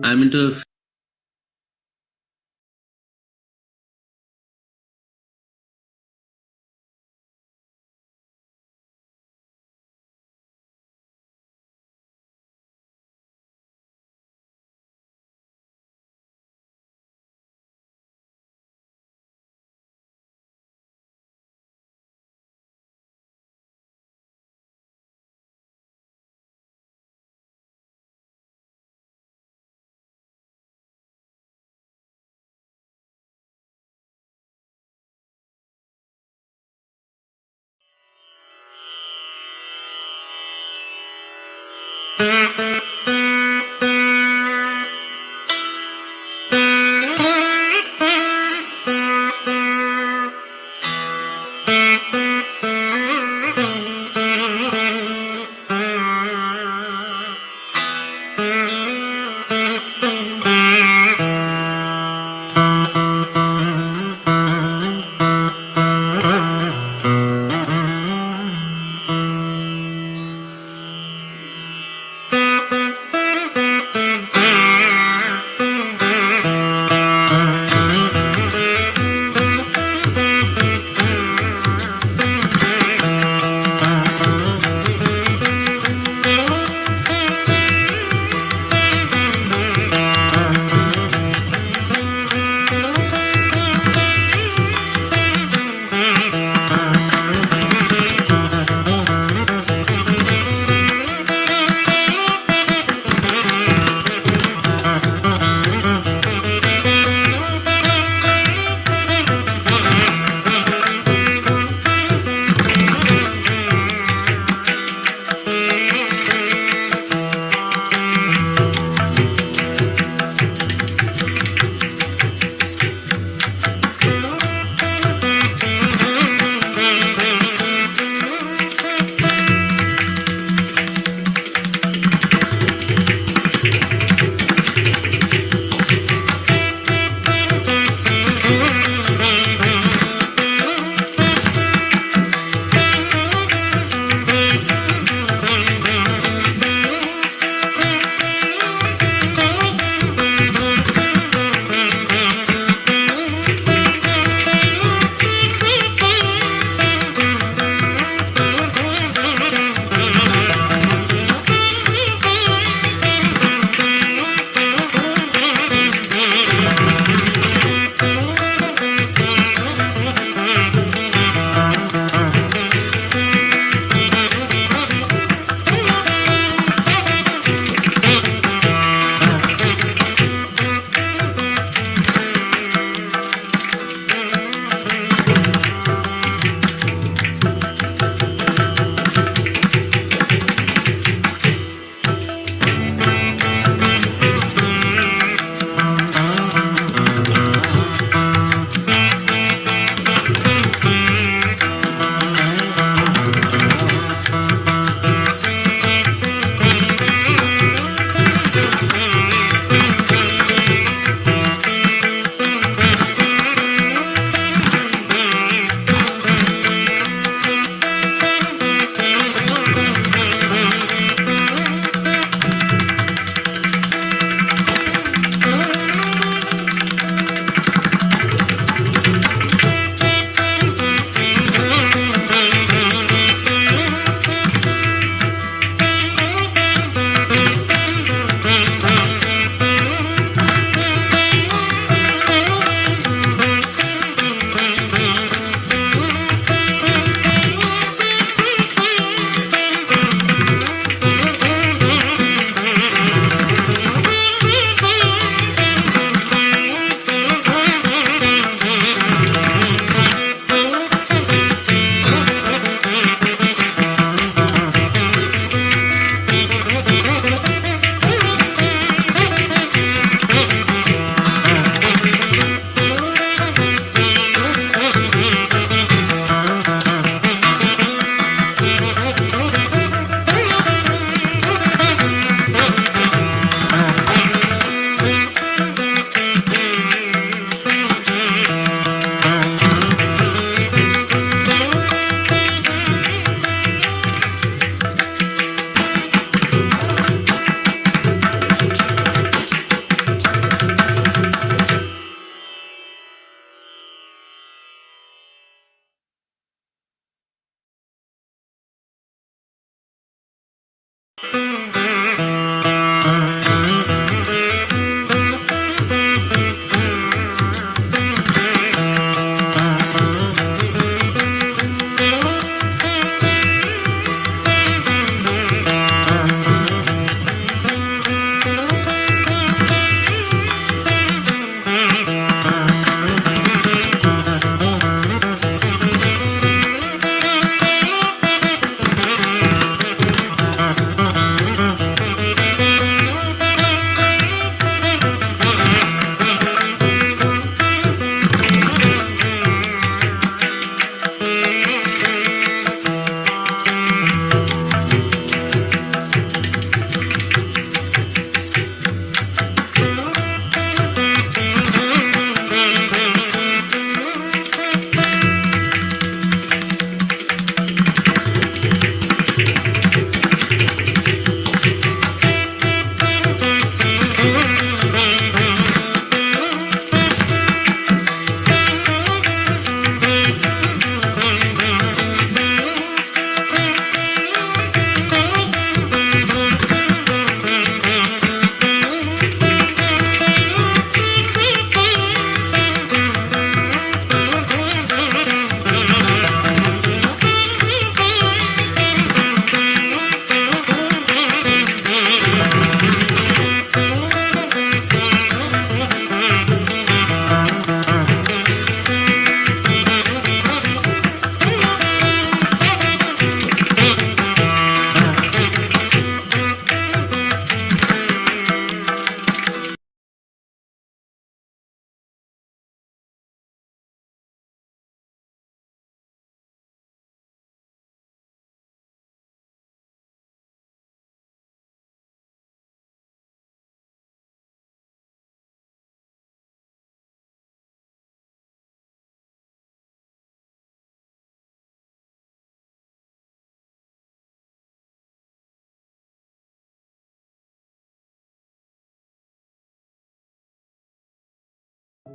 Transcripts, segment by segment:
I'm into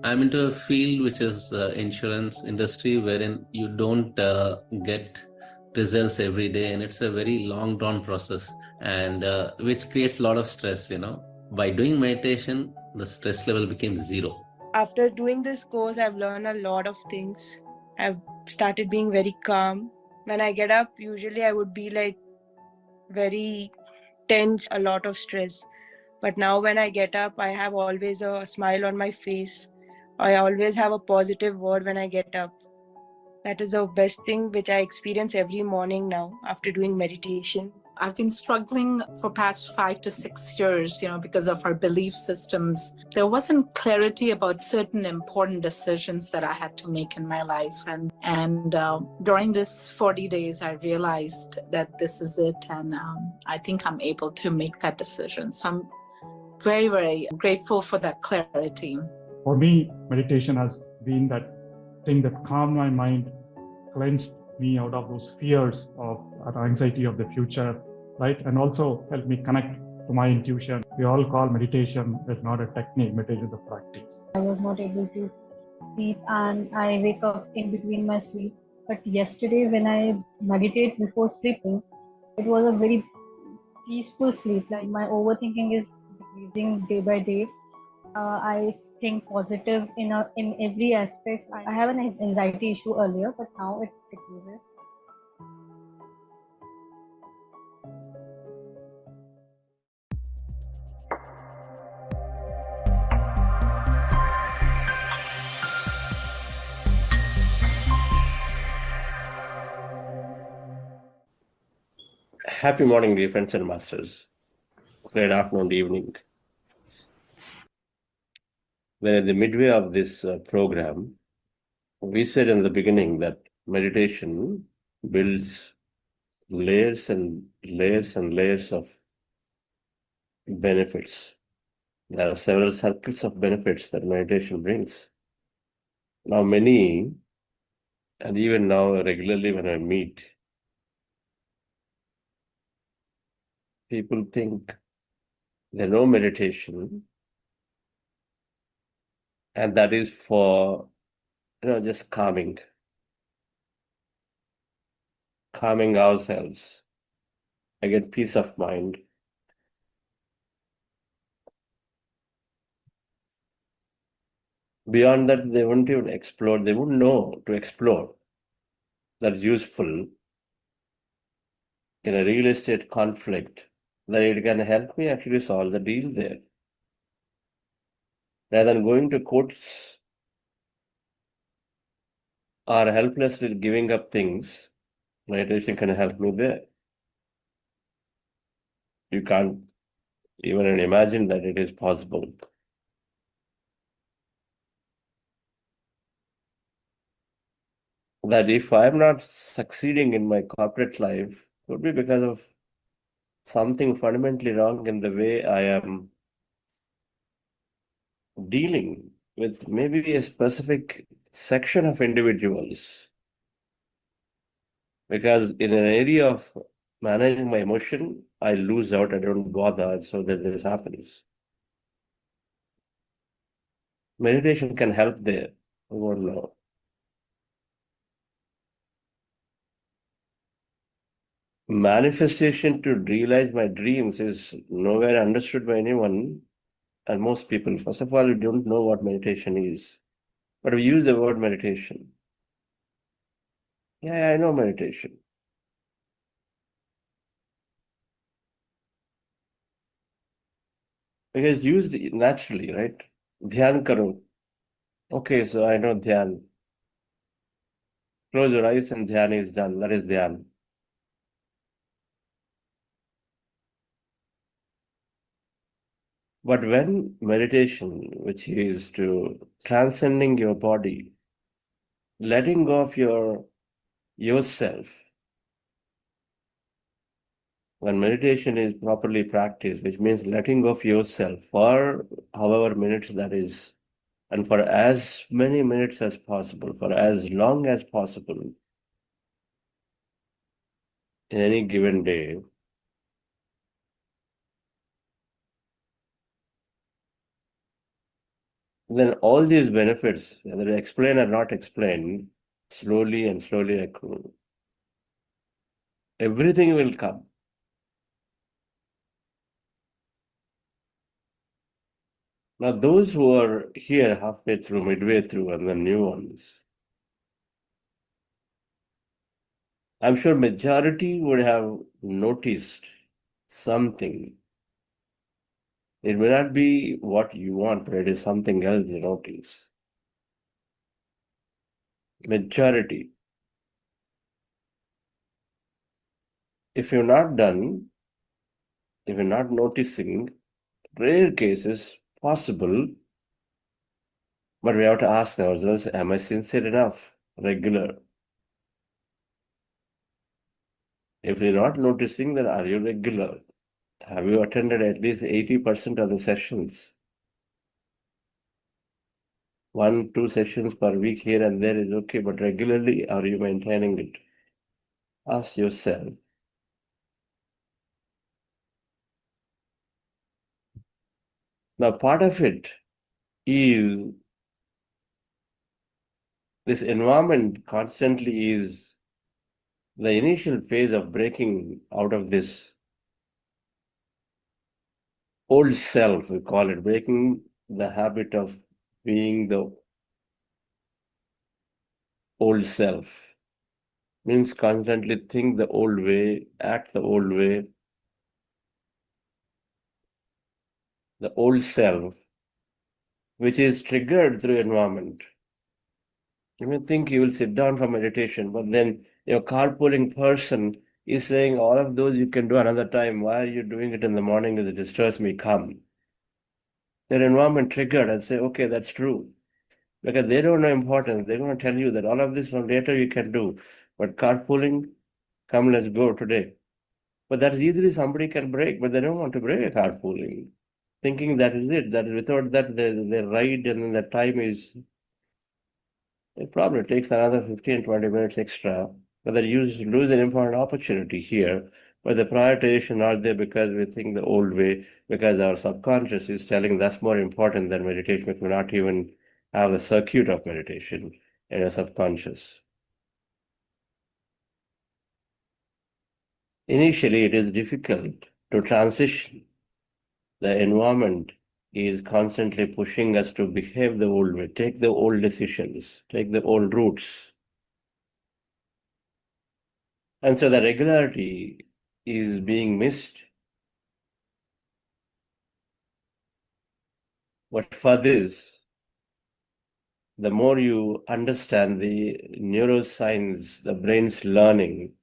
I'm into a field which is insurance industry, wherein you don't get results every day, and it's a very long drawn process, and which creates a lot of stress. By doing meditation, the stress level became zero. After doing this course, I've learned a lot of things. I've started being very calm. When I get up, usually I would be like very tense, a lot of stress. But now when I get up, I have always a smile on my face. I always have a positive word when I get up. That is the best thing which I experience every morning now after doing meditation. I've been struggling for past 5 to 6 years, because of our belief systems. There wasn't clarity about certain important decisions that I had to make in my life. And during this 40 days, I realized that this is it. And I think I'm able to make that decision. So I'm very, very grateful for that clarity. For me, meditation has been that thing that calmed my mind, cleansed me out of those fears of anxiety of the future, right? And also helped me connect to my intuition. We all call meditation is not a technique, meditation is a practice. I was not able to sleep and I wake up in between my sleep. But yesterday, when I meditate before sleeping, it was a very peaceful sleep. Like my overthinking is decreasing day by day. I think positive in every aspect. I have an anxiety issue earlier, but now it decreases. Happy morning, dear friends and masters. Great afternoon, evening. We're at the midway of this program. We said in the beginning that meditation builds layers and layers and layers of benefits. There are several circles of benefits that meditation brings. Now, many, and even now regularly when I meet, people think they know meditation, and that is for, just calming ourselves. I get peace of mind. Beyond that, they won't even explore. They wouldn't know to explore. That's useful in a real estate conflict, that it can help me actually solve the deal there. Rather than going to courts or helplessly giving up things, meditation can help me there. You can't even imagine that it is possible. That if I'm not succeeding in my corporate life, it would be because of something fundamentally wrong in the way I am dealing with maybe a specific section of individuals. Because in an area of managing my emotion, I lose out, I don't bother, so that this happens. Meditation can help there. I won't know. Manifestation to realize my dreams is nowhere understood by anyone, and most people. First of all, you don't know what meditation is, but we use the word meditation. Yeah, I know meditation. Because used naturally, right? Dhyan karo. Okay, so I know dhyan. Close your eyes and dhyan is done. That is dhyan. But when meditation, which is to transcending your body, letting go of yourself, when meditation is properly practiced, which means letting go of yourself for however minutes that is, and for as many minutes as possible, for as long as possible in any given day, then all these benefits, whether explained or not explained, slowly and slowly accrue. Everything will come. Now, those who are here halfway through, midway through, and the new ones, I'm sure majority would have noticed something. It may not be what you want, but it is something else you notice. Majority. If you're not done, if you're not noticing, rare cases possible, but we have to ask ourselves, am I sincere enough? Regular. If you're not noticing, then are you regular? Have you attended at least 80% of the sessions? 1-2 sessions per week here and there is okay, but regularly are you maintaining it? Ask yourself. Now, part of it is this environment constantly is the initial phase of breaking out of this old self, we call it, breaking the habit of being the old self. Means constantly think the old way, act the old way. The old self, which is triggered through environment. You may think you will sit down for meditation, but then your carpooling person is saying all of those you can do another time. Why are you doing it in the morning? It disturbs me. Come. Their environment triggered and say, okay, that's true. Because they don't know importance. They're going to tell you that all of this from later you can do. But carpooling, come, let's go today. But that's easily somebody can break, but they don't want to break a carpooling. Thinking that is it, that without that they ride and then the time is, it probably takes another 15, 20 minutes extra. But they lose an important opportunity here. But the prioritization not there because we think the old way, because our subconscious is telling that's more important than meditation, which may not even have the circuit of meditation in a subconscious. Initially, it is difficult to transition. The environment is constantly pushing us to behave the old way, take the old decisions, take the old routes. And so the regularity is being missed. But for this, the more you understand the neuroscience, the brain's learning,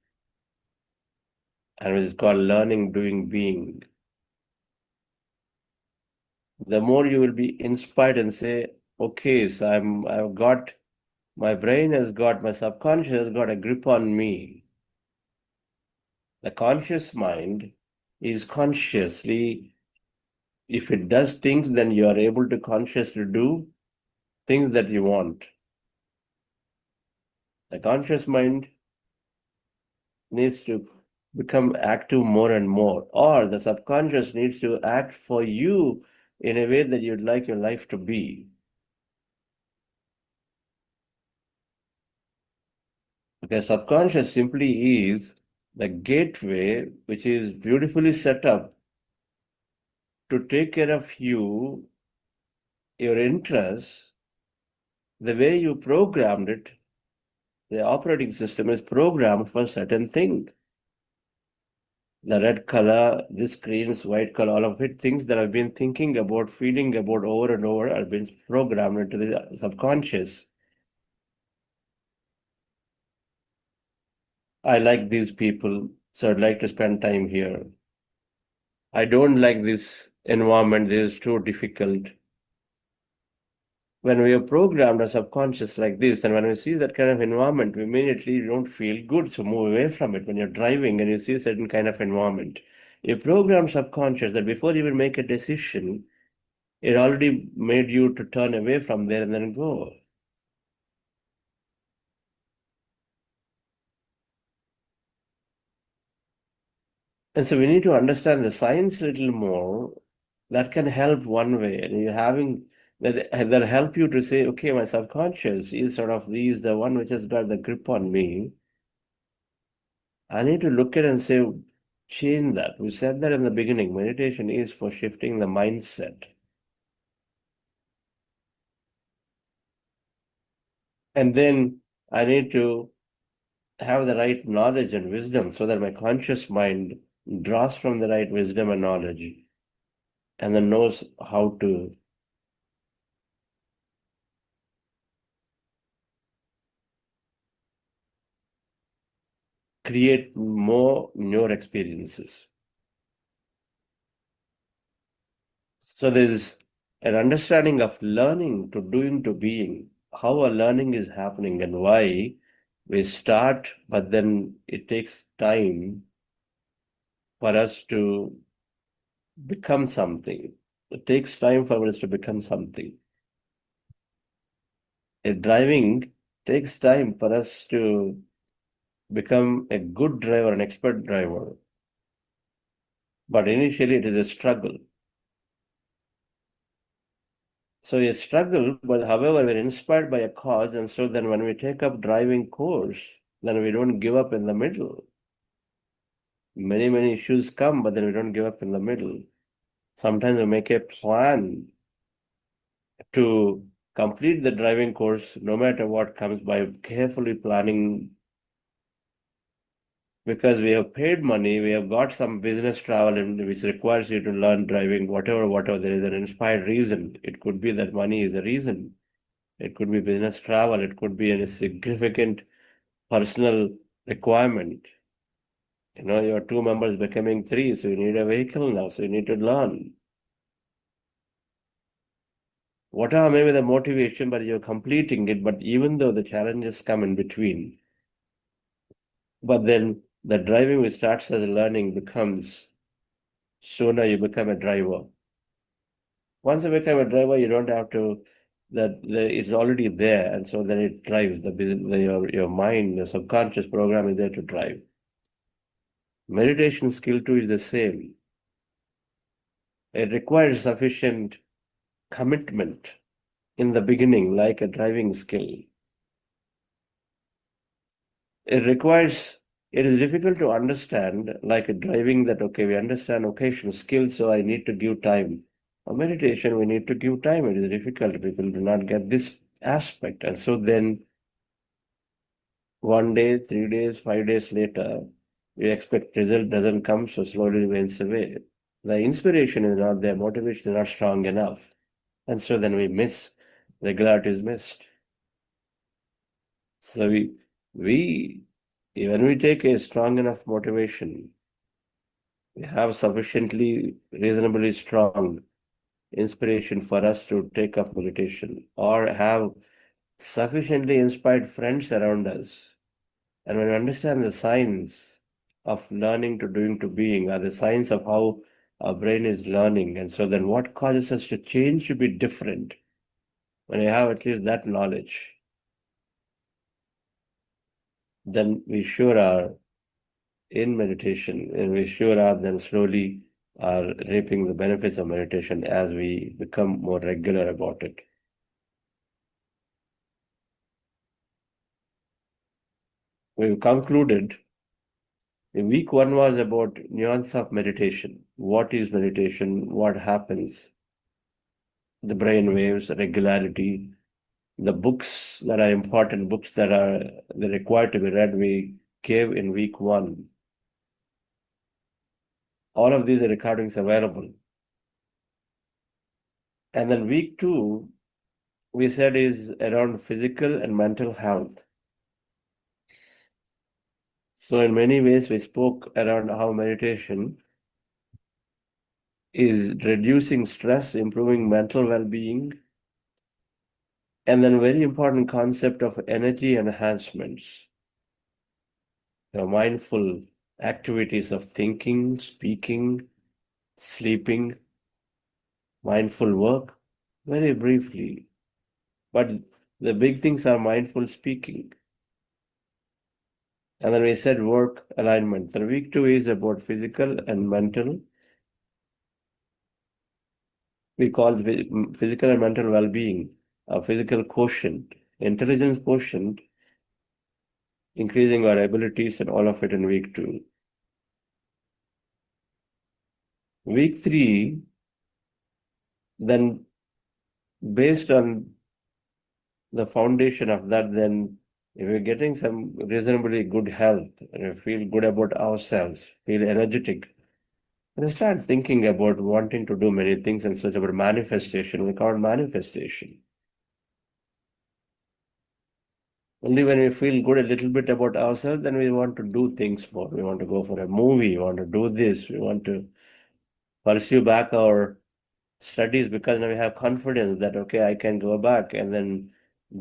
and it is called learning, doing, being, the more you will be inspired and say, okay, so I've got, my brain has got, my subconscious has got a grip on me. The conscious mind is consciously, if it does things, then you are able to consciously do things that you want. The conscious mind needs to become active more and more, or the subconscious needs to act for you in a way that you'd like your life to be. Because subconscious simply is the gateway which is beautifully set up to take care of you, your interests, the way you programmed it. The operating system is programmed for certain thing. The red color, this screen's white color, all of it, things that I've been thinking about, feeling about over and over are been programmed into the subconscious. I like these people, so I'd like to spend time here. I don't like this environment, this is too difficult. When we are programmed our subconscious like this, and when we see that kind of environment, we immediately don't feel good, so move away from it. When you're driving and you see a certain kind of environment, you program subconscious that before you even make a decision, it already made you to turn away from there and then go. And so we need to understand the science a little more. That can help one way. And you're having that help you to say, okay, my subconscious is the one which has got the grip on me. I need to look at it and say, change that. We said that in the beginning. Meditation is for shifting the mindset. And then I need to have the right knowledge and wisdom so that my conscious mind draws from the right wisdom and knowledge and then knows how to create more newer experiences. So there's an understanding of learning to doing to being, how a learning is happening and why we start, but then it takes time for us to become something. It takes time for us to become something. Driving takes time for us to become a good driver, an expert driver. But initially it is a struggle. So a struggle, but however, we're inspired by a cause, and so then when we take up driving course, then we don't give up in the middle. Many issues come, but then we don't give up in the middle. Sometimes we make a plan to complete the driving course, no matter what comes, by carefully planning, because we have paid money, we have got some business travel which requires you to learn driving, whatever, there is an inspired reason. It could be that money is a reason. It could be business travel. It could be a significant personal requirement. Your two members becoming three, so you need a vehicle now, so you need to learn. Whatever may be the motivation, but you're completing it, but even though the challenges come in between, but then the driving which starts as a learning becomes, sooner you become a driver. Once you become a driver, you don't have to, it's already there, and so then it drives your mind, the subconscious program is there to drive. Meditation skill too is the same. It requires sufficient commitment in the beginning, like a driving skill. It is difficult to understand, like a driving, that, okay, we understand occasional skills, so I need to give time. For meditation, we need to give time. It is difficult. People do not get this aspect. And so then 1 day, 3 days, 5 days later, we expect result doesn't come, so slowly wanes away. The inspiration is not there, motivation is not strong enough. And so then we miss, regularity is missed. So when we take a strong enough motivation, we have sufficiently reasonably strong inspiration for us to take up meditation, or have sufficiently inspired friends around us. And when we understand the science of learning to doing to being, or the science of how our brain is learning, and so then what causes us to change to be different, when we have at least that knowledge, then we sure are in meditation, and we sure are then slowly are reaping the benefits of meditation as we become more regular about it. We've concluded. Week 1 was about nuance of meditation. What is meditation? What happens? The brain waves, regularity, the books that are important, books that are required to be read, we gave in week 1. All of these are recordings available. And then week 2, we said, is around physical and mental health. So in many ways, we spoke around how meditation is reducing stress, improving mental well-being, and then very important concept of energy enhancements. The mindful activities of thinking, speaking, sleeping, mindful work, very briefly. But the big things are mindful speaking. And then we said work alignment. So week 2 is about physical and mental. we call physical and mental well-being, a physical quotient, intelligence quotient, increasing our abilities and all of it in week 2. Week 3, then based on the foundation of that, then if we're getting some reasonably good health and we feel good about ourselves, feel energetic, and start thinking about wanting to do many things and such about manifestation. We call it manifestation. Only when we feel good a little bit about ourselves, then we want to do things more. We want to go for a movie, we want to do this, we want to pursue back our studies because now we have confidence that, okay, I can go back and then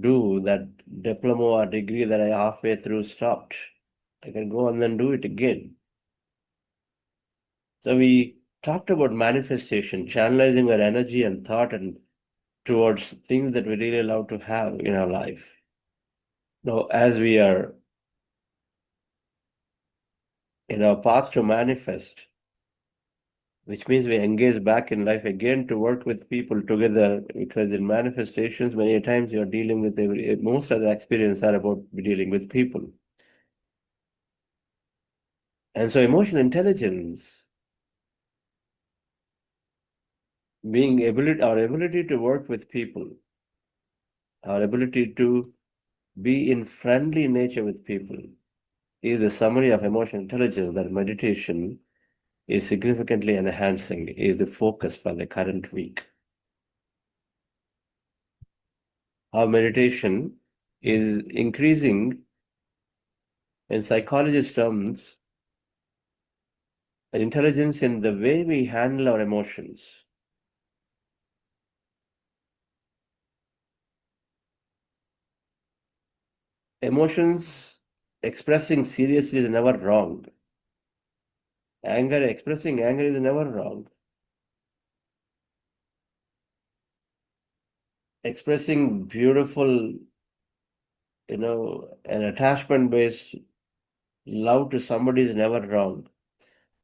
do that diploma or degree that I halfway through stopped. I can go and then do it again. So we talked about manifestation, channelizing our energy and thought and towards things that we really love to have in our life. Now, as we are in our path to manifest, which means we engage back in life again to work with people together, because in manifestations, many times you're dealing with most of the experience are about dealing with people. And so emotional intelligence, our ability to work with people, our ability to be in friendly nature with people is the summary of emotional intelligence that meditation is significantly enhancing, is the focus for the current week. Our meditation is increasing, in psychologist terms, intelligence in the way we handle our emotions. Emotions expressing seriously is never wrong. Expressing anger is never wrong. Expressing beautiful, an attachment-based love to somebody is never wrong.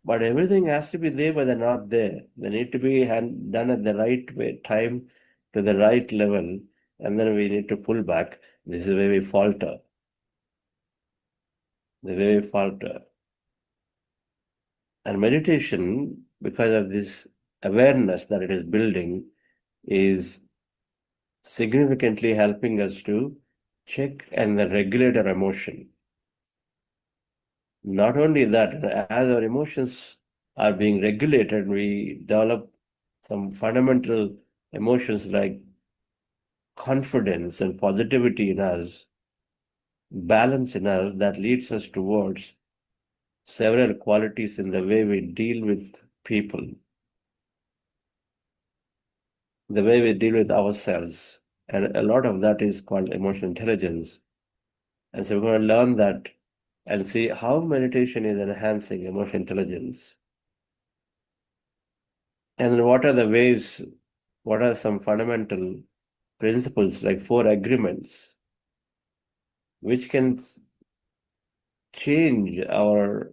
But everything has to be there, but they're not there. They need to be done at the right way, time, to the right level, and then we need to pull back. This is where we falter. The way we falter. And meditation, because of this awareness that it is building, is significantly helping us to check and regulate our emotion. Not only that, as our emotions are being regulated, we develop some fundamental emotions like confidence and positivity in us, balance in us, that leads us towards several qualities in the way we deal with people, the way we deal with ourselves. And a lot of that is called emotional intelligence. And so we're going to learn that and see how meditation is enhancing emotional intelligence. And what are the ways, what are some fundamental principles like 4 agreements, which can change our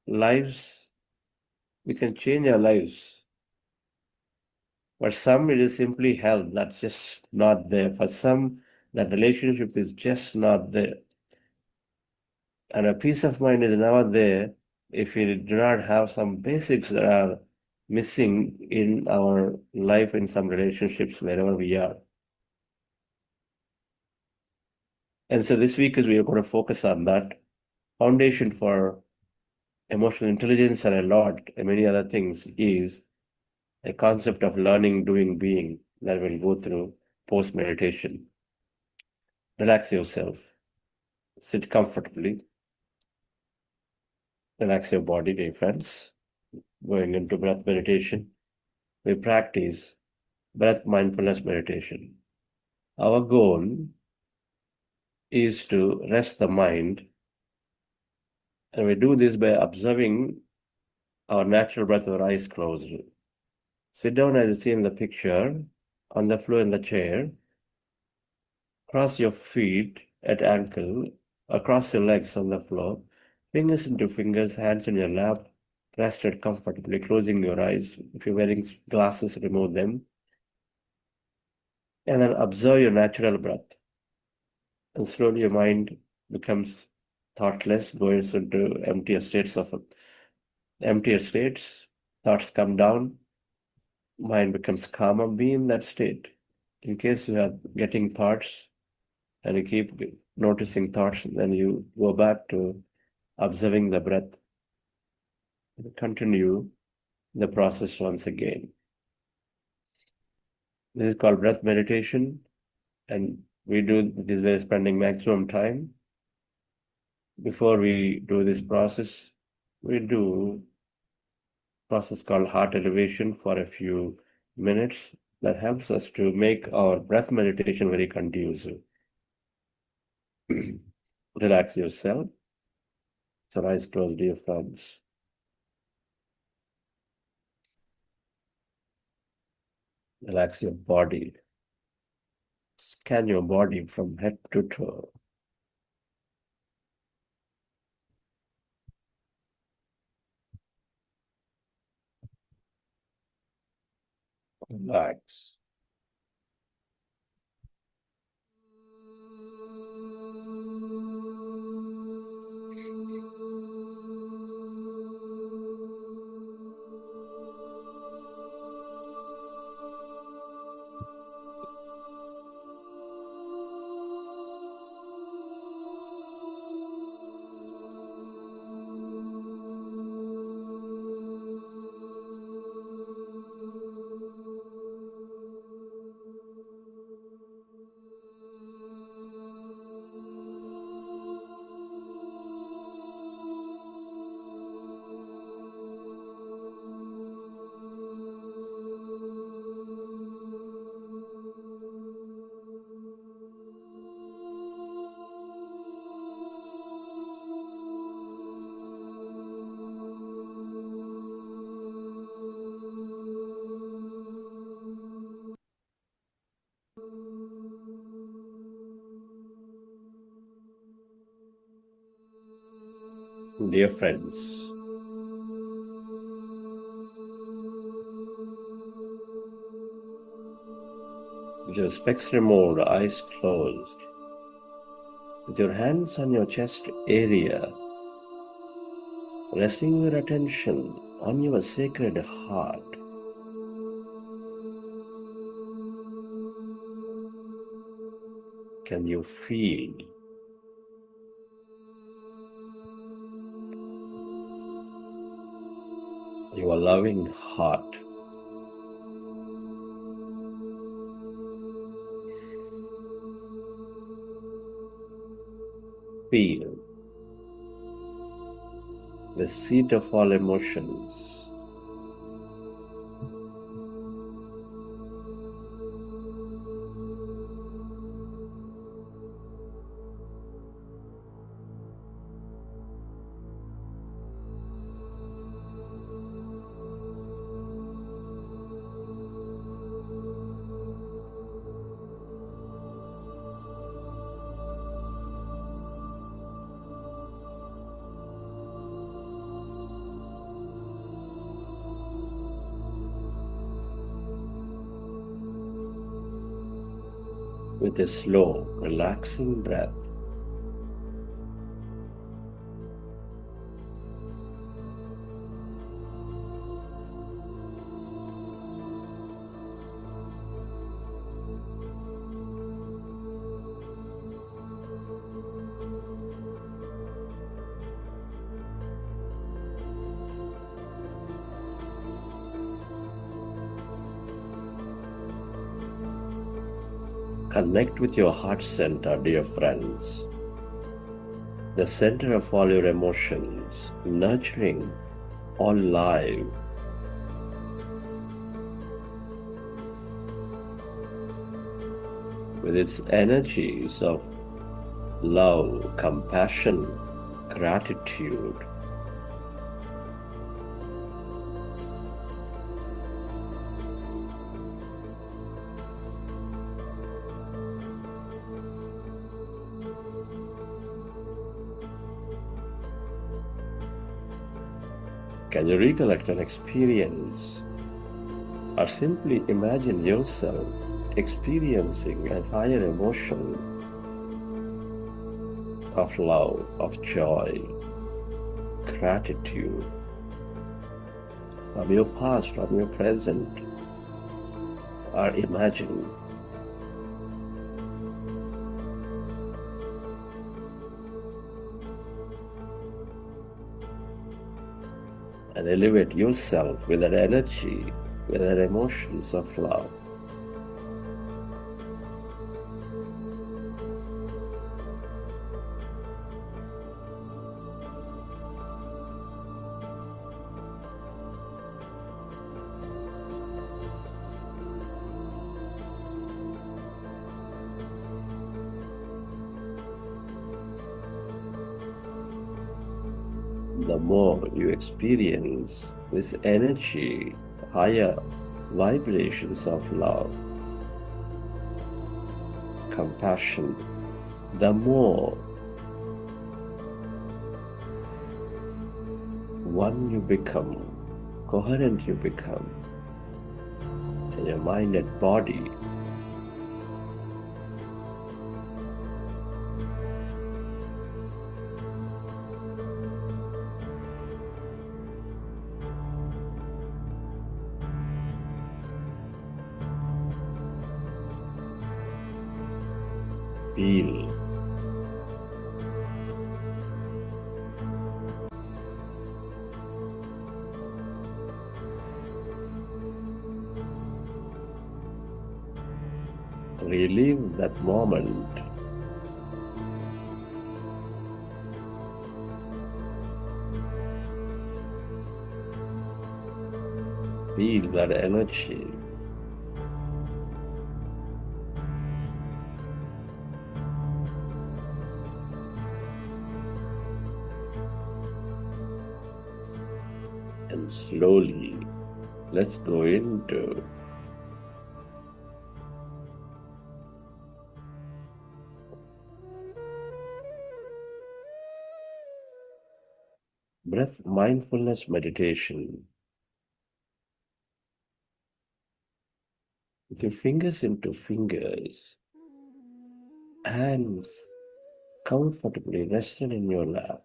lives. We can change our lives. For some, it is simply health that's just not there. For some, that relationship is just not there. And a peace of mind is never there if we do not have some basics that are missing in our life, in some relationships, wherever we are. And so this week is we are going to focus on that. Foundation for emotional intelligence and a lot, and many other things, is a concept of learning, doing, being that we'll go through post-meditation. Relax yourself. Sit comfortably. Relax your body, dear friends. Going into breath meditation, we practice breath-mindfulness meditation. Our goal is to rest the mind, and we do this by observing our natural breath with our eyes closed. Sit down as you see in the picture, on the floor in the chair. Cross your feet at ankle, across your legs on the floor, fingers into fingers, hands on your lap, rested comfortably, closing your eyes. If you're wearing glasses, remove them. And then observe your natural breath. And slowly your mind becomes thoughtless, goes into emptier states. Thoughts come down, mind becomes calmer. Be in that state. In case you are getting thoughts and you keep noticing thoughts, then you go back to observing the breath. Continue the process once again. This is called breath meditation, and we do this by spending maximum time. Before we do this process, we do a process called heart elevation for a few minutes. That helps us to make our breath meditation very conducive. Relax yourself. So eyes closed, dear friends. Relax your body. Scan your body from head to toe. Relax. Dear friends, with your specs removed, eyes closed, with your hands on your chest area, resting your attention on your sacred heart, can you feel your loving heart? Feel the seat of all emotions. With a slow, relaxing breath, connect with your heart center, dear friends, the center of all your emotions, nurturing all life. With its energies of love, compassion, gratitude. Can you recollect an experience or simply imagine yourself experiencing a higher emotion of love, of joy, gratitude from your past, from your present, or imagine. And elevate yourself with that energy, with that emotions of love. The more you experience this energy, higher vibrations of love, compassion, the more one you become, coherent you become in your mind and body. Feel relive that moment. Feel that energy. And slowly, let's go into breath mindfulness meditation. With your fingers into fingers, hands comfortably rested in your lap.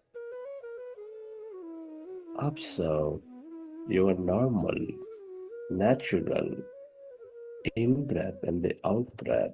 Observe your normal, natural in-breath and the out-breath.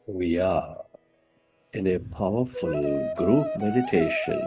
We are in a powerful group meditation.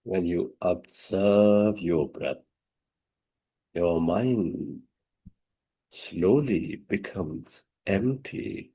When you observe your breath, your mind slowly becomes empty.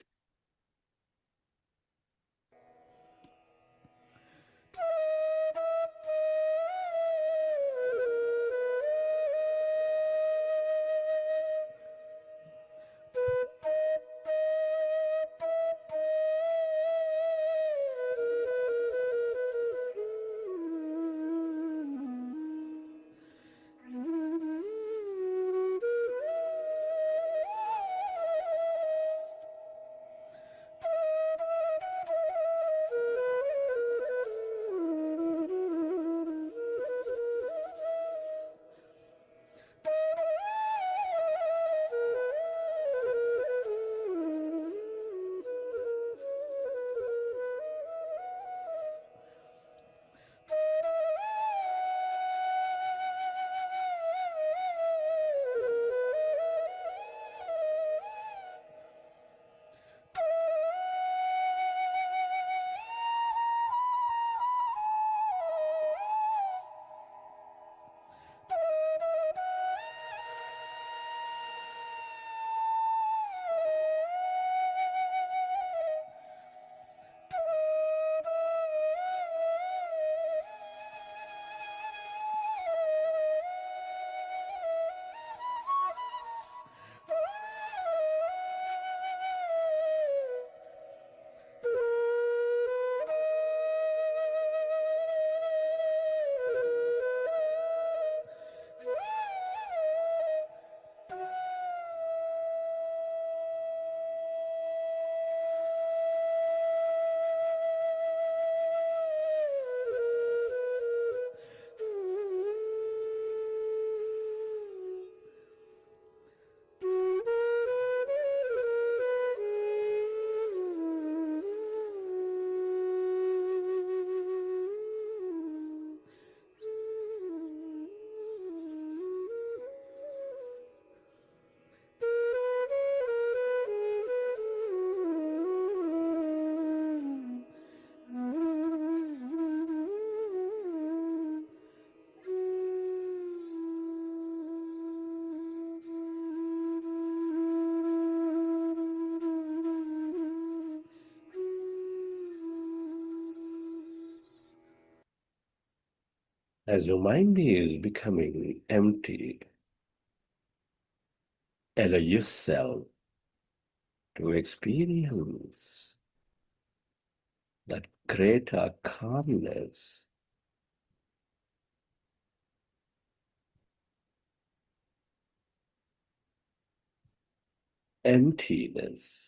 As your mind is becoming empty, allow yourself to experience that greater calmness, emptiness.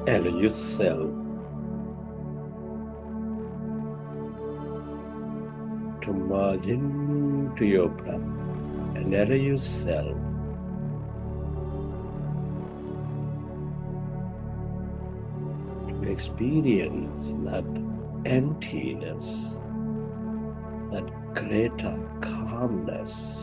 Allow yourself to merge into your breath and allow yourself to experience that emptiness, that greater calmness.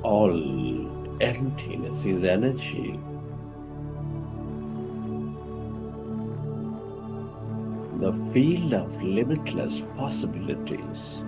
All emptiness is energy. The field of limitless possibilities.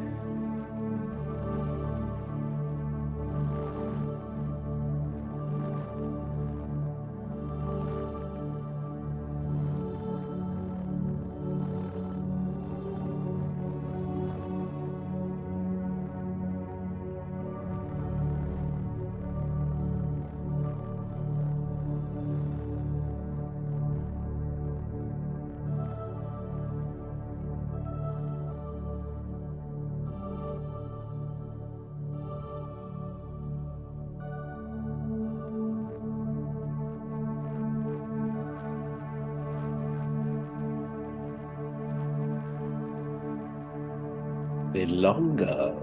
The longer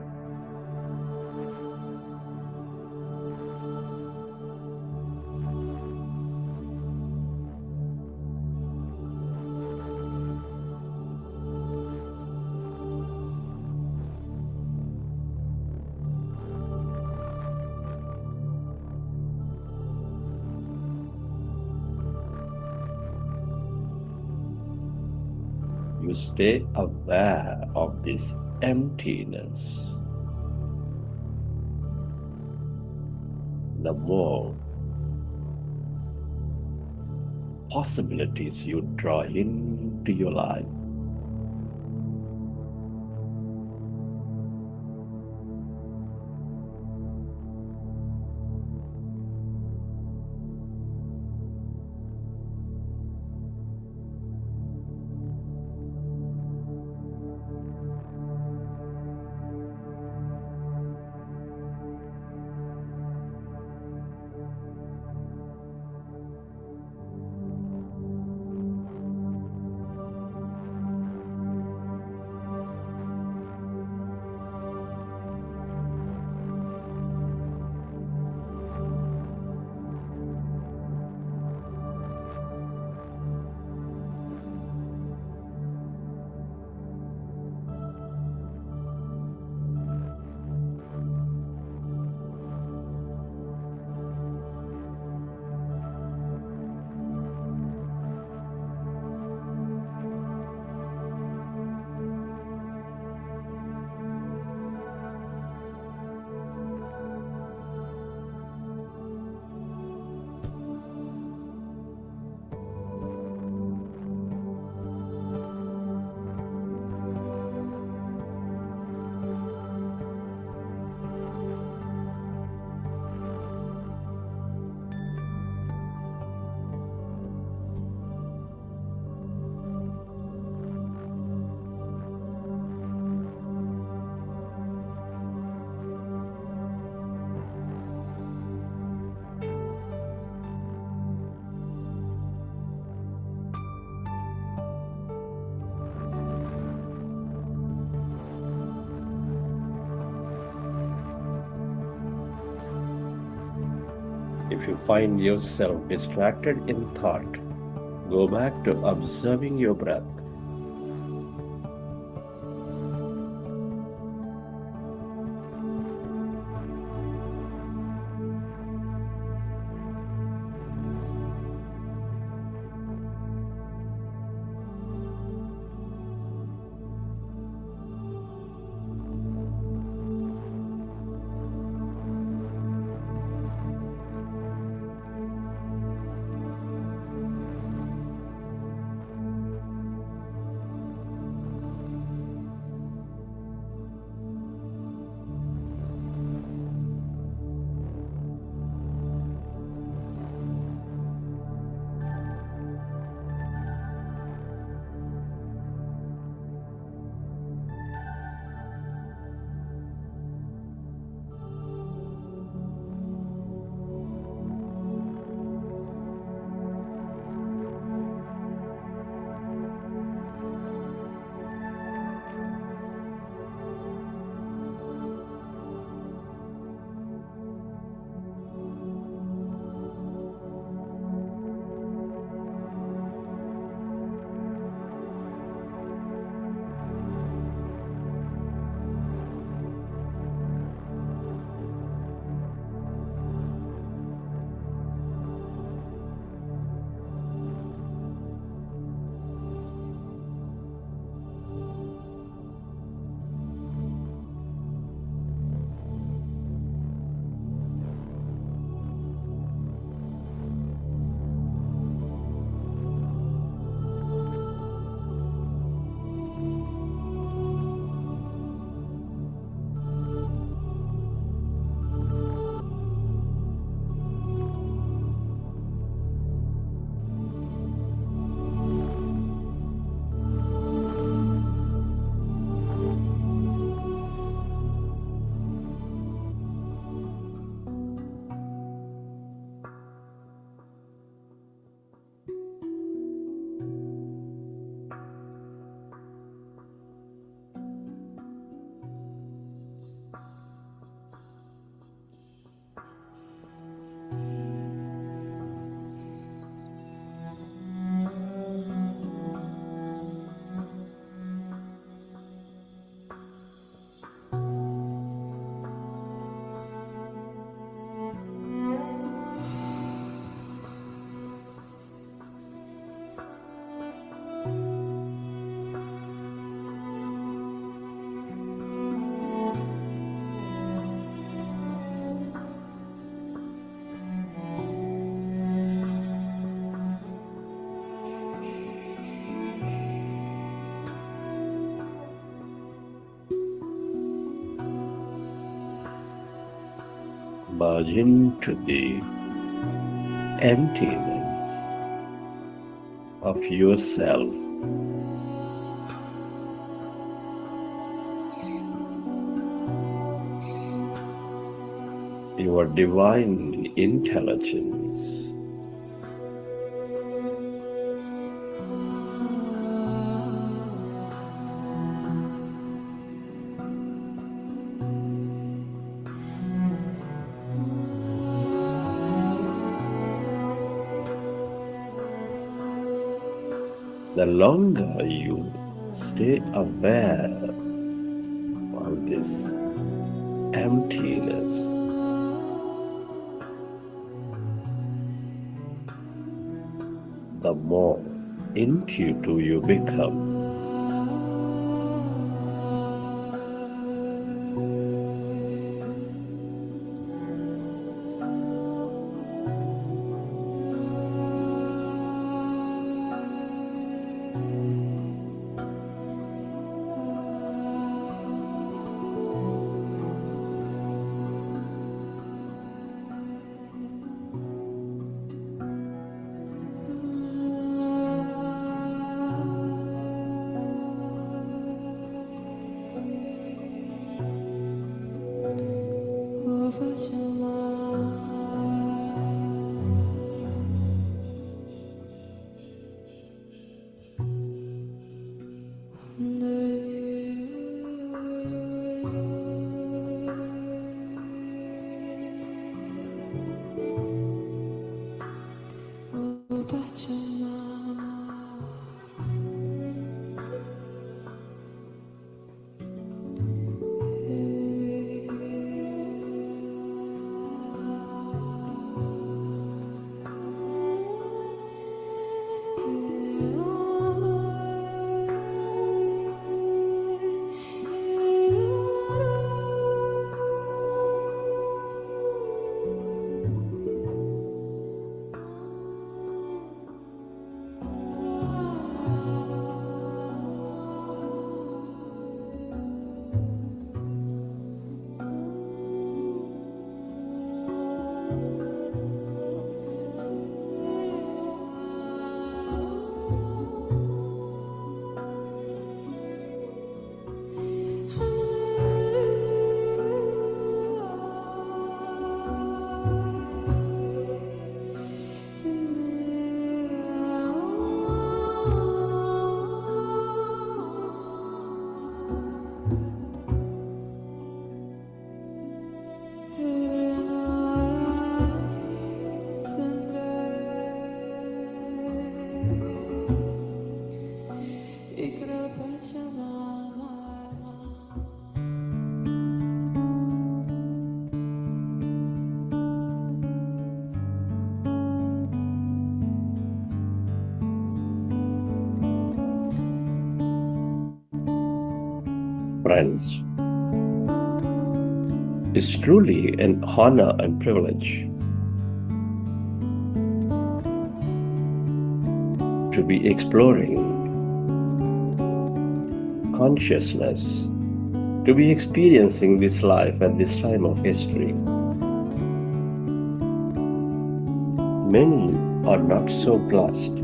you stay aware of this emptiness, the more possibilities you draw into your life. If you find yourself distracted in thought, go back to observing your breath. Merge into the emptiness of yourself. Your divine intelligence. The longer you stay aware of this emptiness, the more intuitive you become. Friends, it's truly an honor and privilege to be exploring consciousness, to be experiencing this life at this time of history. Many are not so blessed.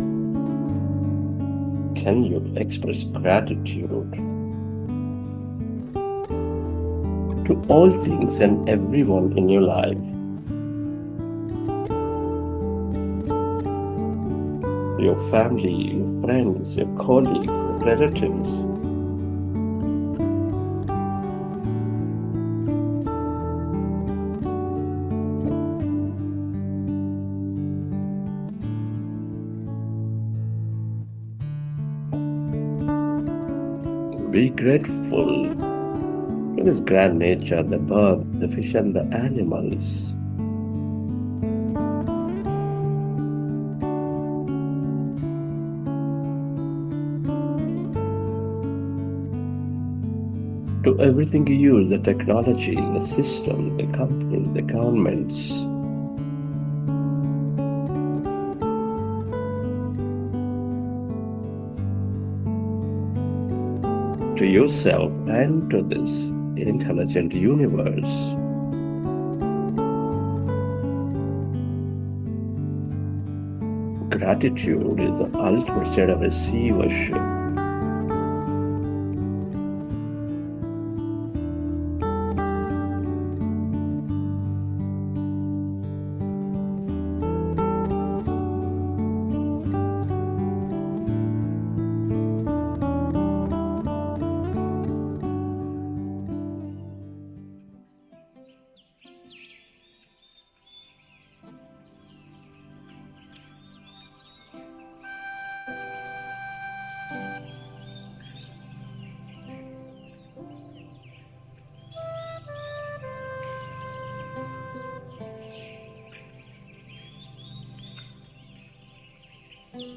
Can you express gratitude to all things and everyone in your life? Your family, your friends, your colleagues, your relatives. Be grateful to this grand nature, the bird, the fish, and the animals. To everything you use, the technology, the system, the company, the governments. To yourself and to this intelligent universe. Gratitude is the ultimate state of receivership.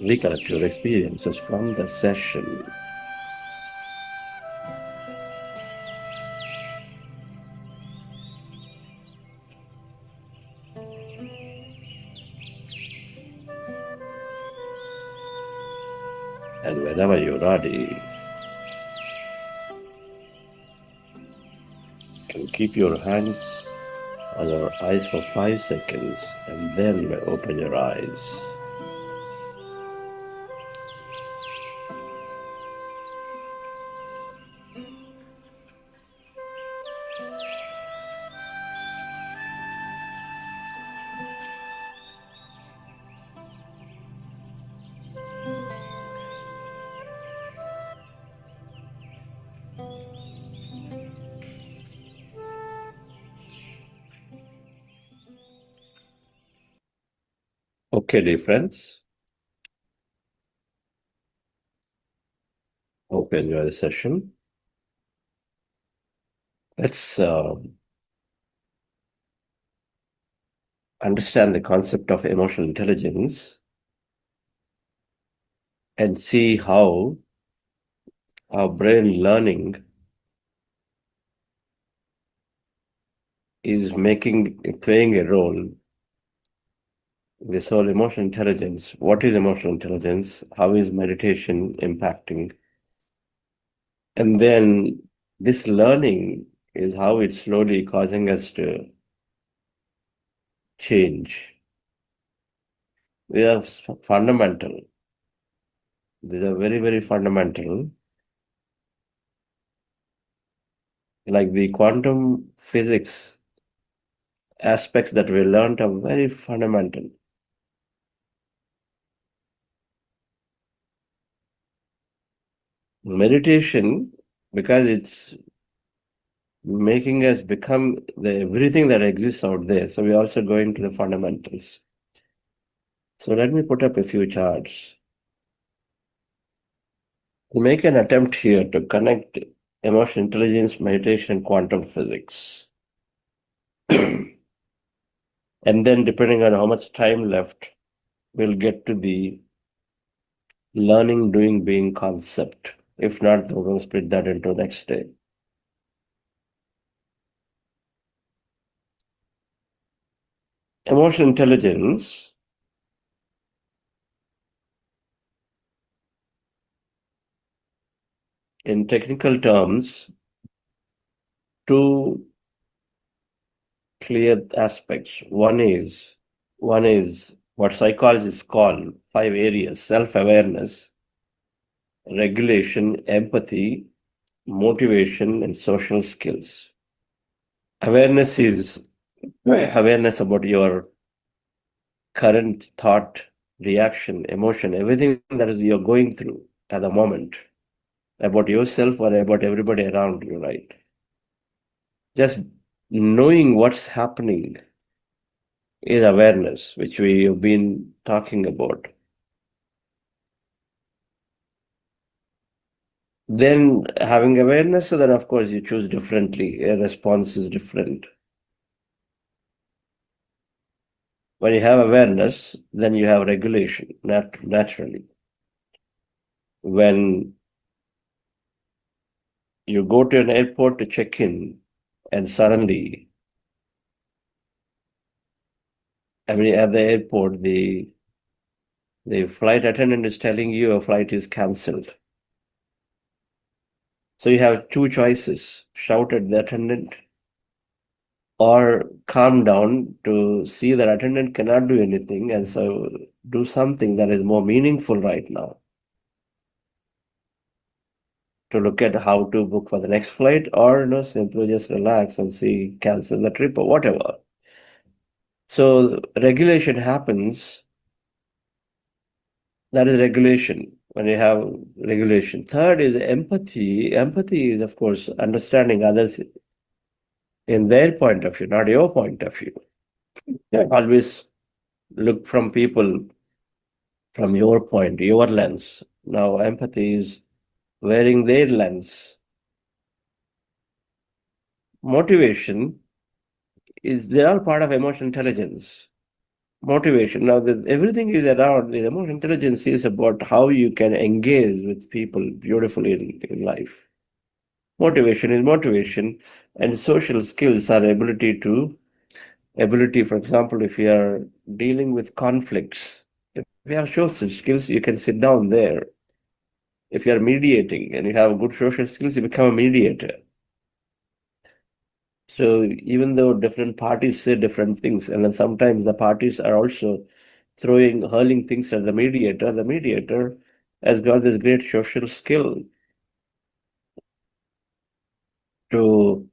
Recollect your experiences from the session. And whenever you're ready, you can keep your hands on your eyes for 5 seconds and then open your eyes. Okay, dear friends. Hope you enjoy the session. Let's understand the concept of emotional intelligence and see how our brain learning is playing a role. This whole emotional intelligence. What is emotional intelligence? How is meditation impacting? And then this learning is how it's slowly causing us to change. They are fundamental. These are very, very fundamental. Like the quantum physics aspects that we learned are very fundamental. Meditation, because it's making us become everything that exists out there. So we also go into the fundamentals. So let me put up a few charts. We'll make an attempt here to connect emotional intelligence, meditation, and quantum physics. And then, depending on how much time left, we'll get to the learning, doing, being concept. If not, we're going to split that into next day. Emotional intelligence in technical terms, two clear aspects. One is what psychologists call 5 areas: self-awareness, regulation, empathy, motivation, and social skills. Awareness is awareness about your current thought, reaction, emotion, everything that is you're going through at the moment, about yourself or about everybody around you, right? Just knowing what's happening is awareness, which we have been talking about. Then having awareness, so then of course you choose differently. A response is different. When you have awareness, then you have regulation naturally. When you go to an airport to check in, and suddenly, at the airport, the flight attendant is telling you a flight is cancelled. So you have two choices: shout at the attendant or calm down to see that attendant cannot do anything, and so do something that is more meaningful right now, to look at how to book for the next flight, or simply just relax and see, cancel the trip or whatever. So regulation happens. That is regulation. When you have regulation. Third is empathy. Empathy is, of course, understanding others in their point of view, not your point of view. Always look from people from your point, your lens. Now, empathy is wearing their lens. Motivation is, they're all part of emotional intelligence. Motivation. Now, everything is around, the emotional intelligence is about how you can engage with people beautifully in life. Motivation is motivation, and social skills are ability, for example, if you are dealing with conflicts, if you have social skills, you can sit down there. If you are mediating and you have good social skills, you become a mediator. So even though different parties say different things, and then sometimes the parties are also hurling things at the mediator has got this great social skill to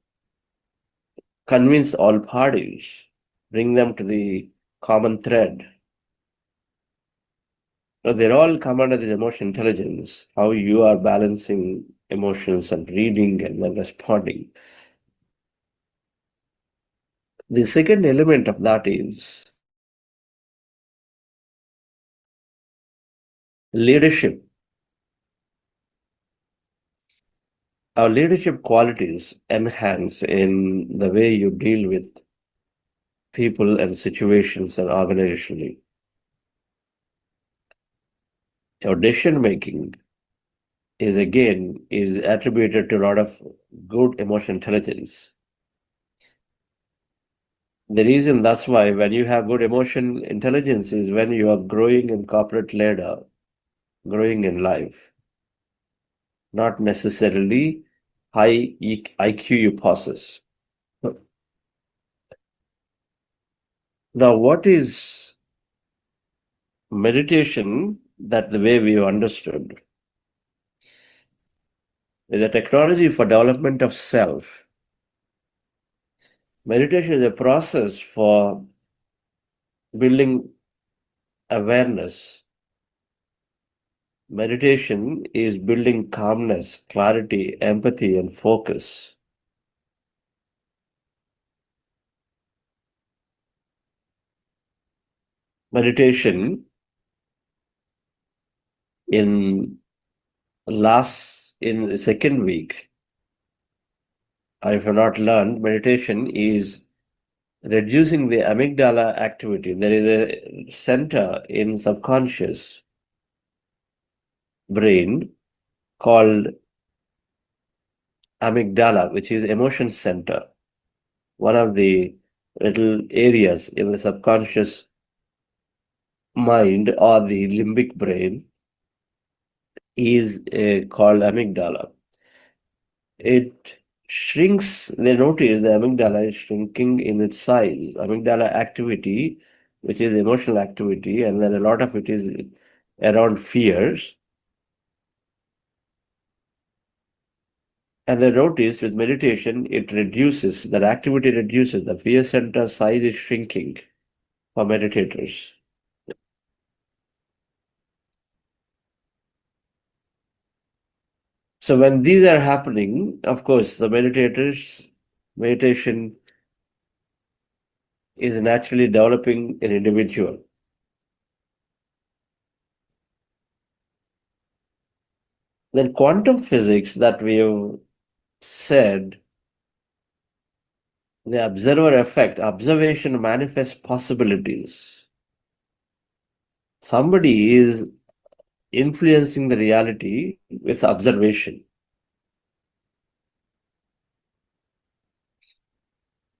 convince all parties, bring them to the common thread. So they're all come under this emotional intelligence, how you are balancing emotions and reading and then responding. The second element of that is leadership. Our leadership qualities enhance in the way you deal with people and situations and organizationally. Your decision making is attributed to a lot of good emotional intelligence. The reason that's why when you have good emotional intelligence is when you are growing in corporate ladder, growing in life, not necessarily high IQ you possess. Now, what is meditation? That the way we understood is a technology for development of self. Meditation is a process for building awareness. Meditation is building calmness, clarity, empathy, and focus. Meditation in lasts in the second week, or if you've not learned, meditation is reducing the amygdala activity. There is a center in subconscious brain called amygdala, which is emotion center. One of the little areas in the subconscious mind or the limbic brain is called amygdala. It shrinks, they notice the amygdala is shrinking in its size. Amygdala activity, which is emotional activity, and then a lot of it is around fears. And they notice with meditation, it reduces, that activity reduces, the fear center size is shrinking for meditators. So when these are happening, of course, the meditation is naturally developing an individual. Then quantum physics that we have said, the observer effect, observation manifests possibilities. Somebody is influencing the reality with observation.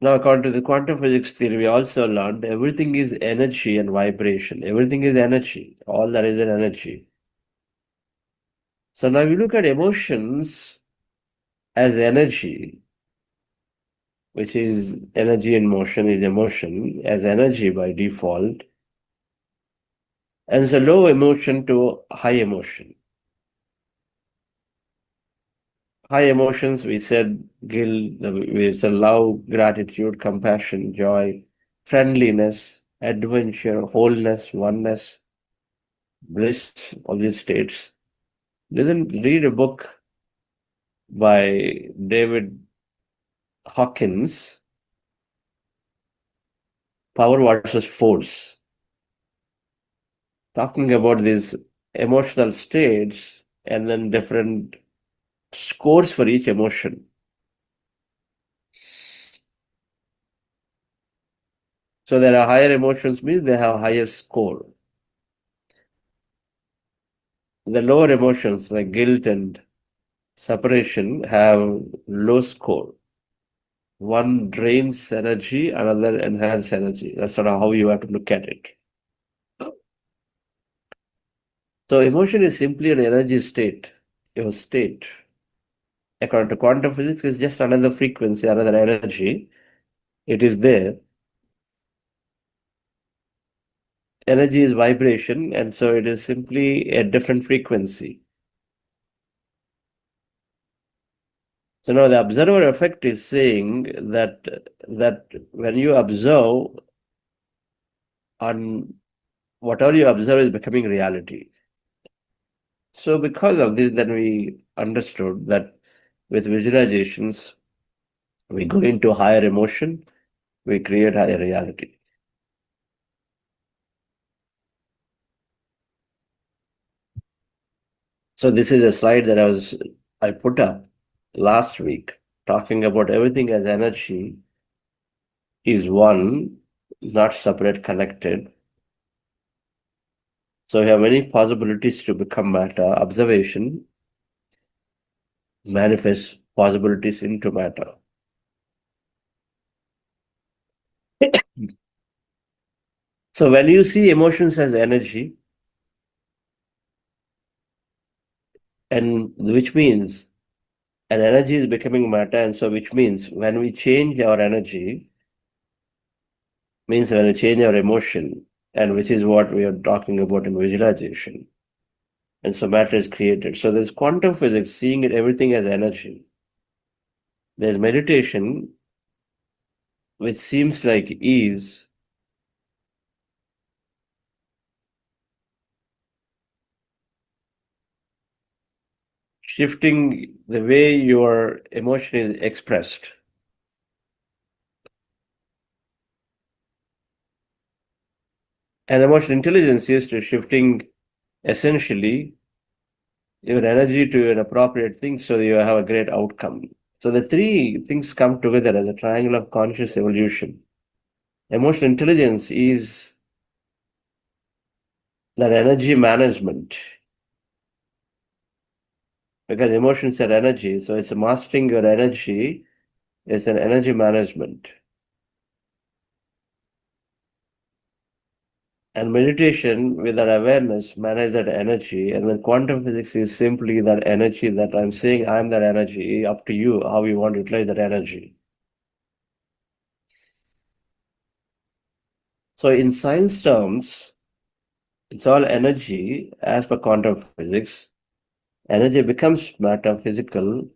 Now, according to the quantum physics theory, we also learned everything is energy and vibration. Everything is energy. All that is an energy. So now we look at emotions as energy, which is energy in motion is emotion, as energy by default, and it's a low emotion to high emotion. High emotions, we said guilt, we said love, gratitude, compassion, joy, friendliness, adventure, wholeness, oneness, bliss, all these states. Didn't read a book by David Hawkins, Power versus Force, talking about these emotional states and then different scores for each emotion. So there are higher emotions means they have higher score. The lower emotions like guilt and separation have low score. One drains energy, another enhances energy. That's sort of how you have to look at it. So emotion is simply an energy state, your state. According to quantum physics, it's just another frequency, another energy. It is there. Energy is vibration, and so it is simply a different frequency. So now the observer effect is saying that when you observe, on whatever you observe is becoming reality. So because of this, then we understood that with visualizations, we go into higher emotion, we create higher reality. So this is a slide that I put up last week, talking about everything as energy is one, not separate, connected. So we have many possibilities to become matter. Observation manifests possibilities into matter. So when you see emotions as energy, and which means an energy is becoming matter, and so which means when we change our energy, means when we change our emotion, and which is what we are talking about in visualization. And so matter is created. So there's quantum physics, seeing it everything as energy. There's meditation, which seems like ease, shifting the way your emotion is expressed. And emotional intelligence is to shifting essentially your energy to an appropriate thing so you have a great outcome. So the three things come together as a triangle of conscious evolution. Emotional intelligence is that energy management, because emotions are energy, so it's mastering your energy is an energy management. And meditation with that awareness manage that energy. And then quantum physics is simply that energy that I'm saying I'm that energy, up to you how you want to utilize that energy. So in science terms, it's all energy as per quantum physics. Energy becomes matter physical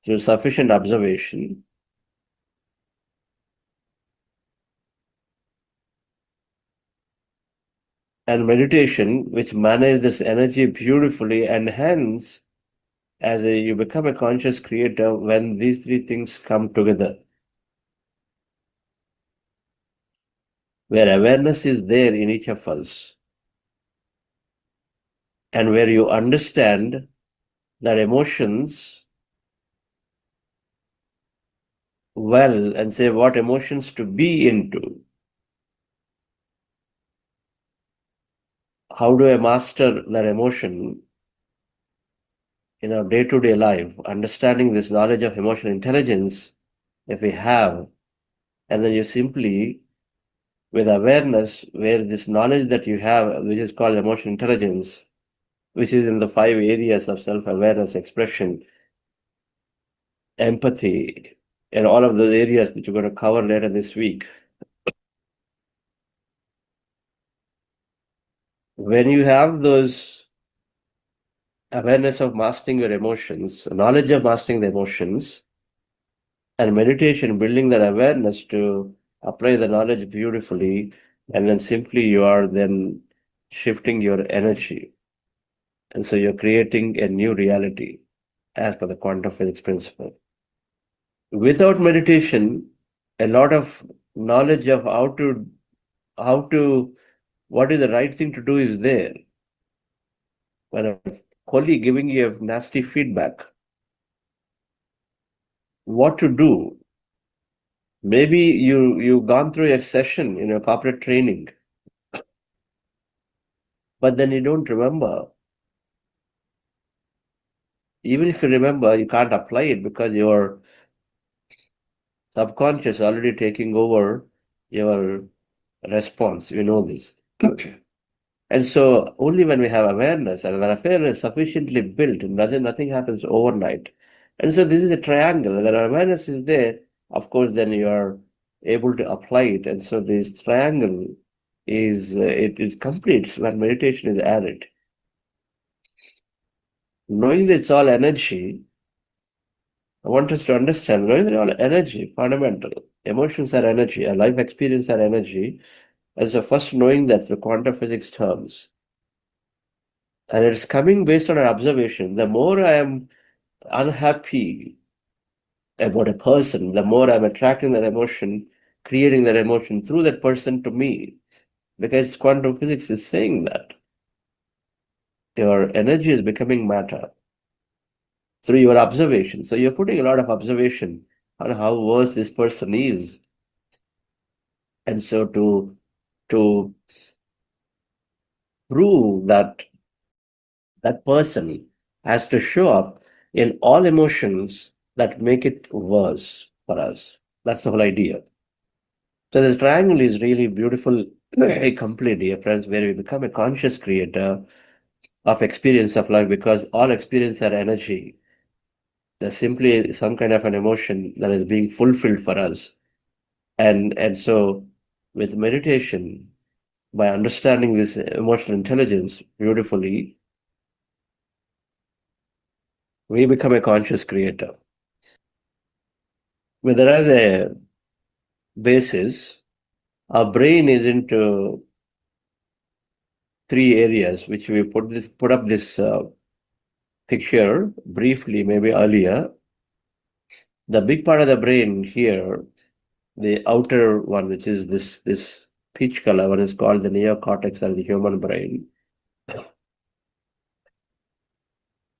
through sufficient observation. And meditation, which manages this energy beautifully, and hence, you become a conscious creator when these three things come together. Where awareness is there in each of us, and where you understand that emotions well and say what emotions to be into. How do I master that emotion in our day-to-day life? Understanding this knowledge of emotional intelligence, if we have, and then you simply, with awareness, where this knowledge that you have, which is called emotional intelligence, which is in the 5 areas of self-awareness, expression, empathy, and all of those areas that you're going to cover later this week. When you have those awareness of mastering your emotions, knowledge of mastering the emotions, and meditation, building that awareness to apply the knowledge beautifully, and then simply you are then shifting your energy. And so you're creating a new reality as per the quantum physics principle. Without meditation, a lot of knowledge of what is the right thing to do is there. When a colleague giving you a nasty feedback, what to do? Maybe you've gone through a session in a corporate training, but then you don't remember. Even if you remember, you can't apply it because your subconscious already taking over your response. You know this. And so only when we have awareness, and when awareness is sufficiently built, nothing happens overnight. And so this is a triangle. When awareness is there, of course, then you are able to apply it. And so this triangle it is complete when meditation is added. Knowing that it's all energy, I want us to understand, knowing that all energy, fundamental. Emotions are energy, our life experience are energy. And so first knowing that through quantum physics terms, and it's coming based on an observation. The more I am unhappy about a person, the more I'm attracting that emotion, creating that emotion through that person to me. Because quantum physics is saying that your energy is becoming matter through your observation. So you're putting a lot of observation on how worse this person is. And so to prove that that person has to show up in all emotions that make it worse for us. That's the whole idea. So this triangle is really beautiful, very complete, dear friends, where we become a conscious creator of experience of life, because all experience are energy. There's simply some kind of an emotion that is being fulfilled for us. And so with meditation, by understanding this emotional intelligence beautifully, we become a conscious creator. Whether as a basis, our brain is into 3 areas, which we put up this picture briefly, maybe earlier. The big part of the brain here, the outer one, which is this peach color one, is called the neocortex, or the human brain.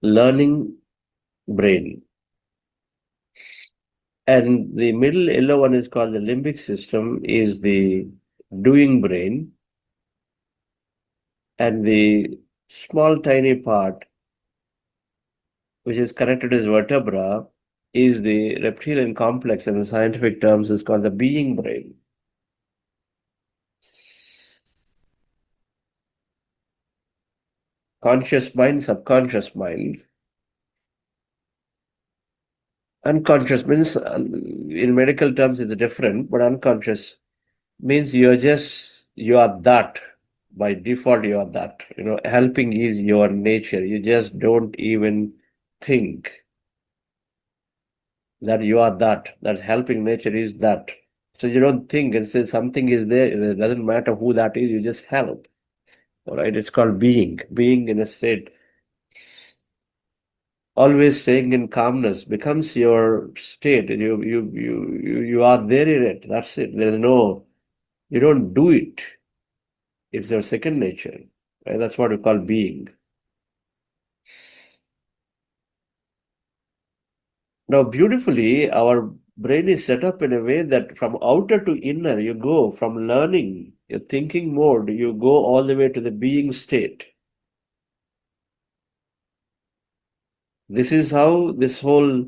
learning brain. And the middle yellow one is called the limbic system, is the doing brain. And the small tiny part, which is connected to vertebra, is the reptilian complex, and in scientific terms is called the being brain. Conscious mind, subconscious mind. Unconscious means, in medical terms, it's different, but unconscious means you are that. By default, you are that. Helping is your nature. You just don't even think that you are that. That helping nature is that. So you don't think and say something is there. It doesn't matter who that is. You just help. All right. It's called being. Being in a state. Always staying in calmness becomes your state. You are there in it. That's it. There's no. You don't do it. It's your second nature. Right? That's what we call being. Now, beautifully, our brain is set up in a way that from outer to inner, you go from learning, your thinking mode, you go all the way to the being state. This is how this whole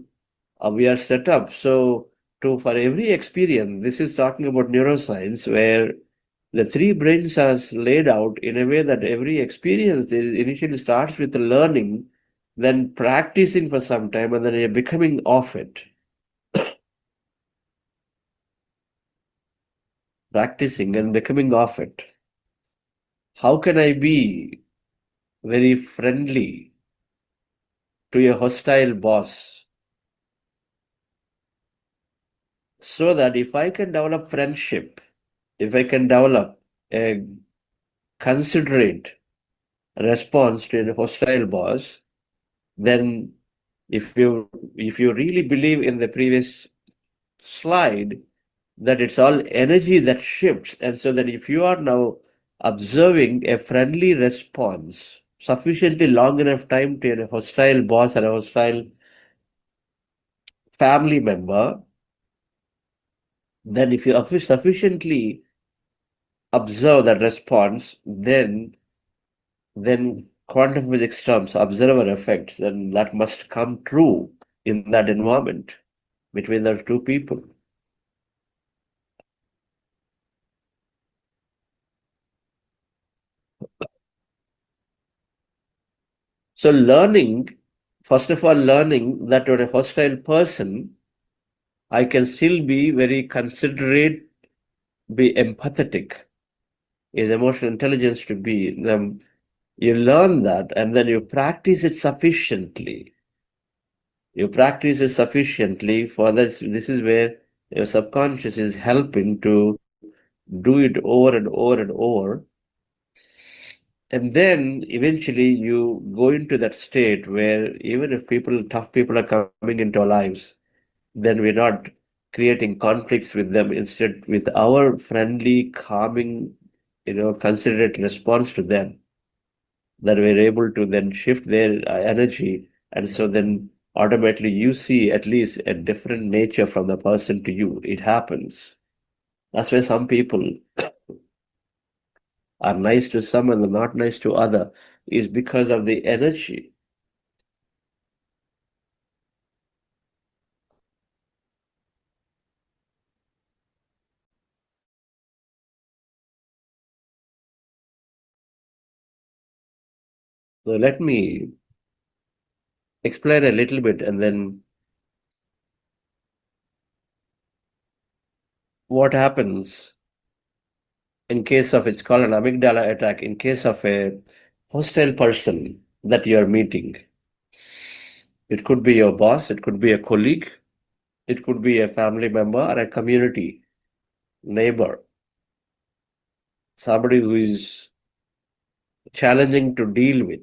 we are set up. So, for every experience, this is talking about neuroscience, where the three brains are laid out in a way that every experience initially starts with the learning, then practicing for some time, and then you're becoming off it. Practicing and becoming off it. How can I be very friendly to a hostile boss so that if I can develop friendship, if I can develop a considerate response to a hostile boss, then if you really believe in the previous slide that it's all energy that shifts, and so that if you are now observing a friendly response sufficiently long enough time to a hostile boss or a hostile family member, then if you sufficiently observe that response, then quantum physics terms, observer effects, then that must come true in that environment between those two people. So learning, first of all, learning that when a hostile person, I can still be very considerate, be empathetic, is emotional intelligence to be. You learn that and then you practice it sufficiently. You practice it sufficiently for this. This is where your subconscious is helping to do it over and over and over. And then eventually you go into that state where even if tough people are coming into our lives, then we're not creating conflicts with them. Instead, with our friendly, calming, considerate response to them, that we're able to then shift their energy. And so then automatically you see at least a different nature from the person to you. It happens. That's why some people are nice to some and not nice to other, is because of the energy. So let me explain a little bit, and then what happens in case of, it's called an amygdala attack, in case of a hostile person that you are meeting. It could be your boss, it could be a colleague, it could be a family member or a community neighbor, somebody who is challenging to deal with.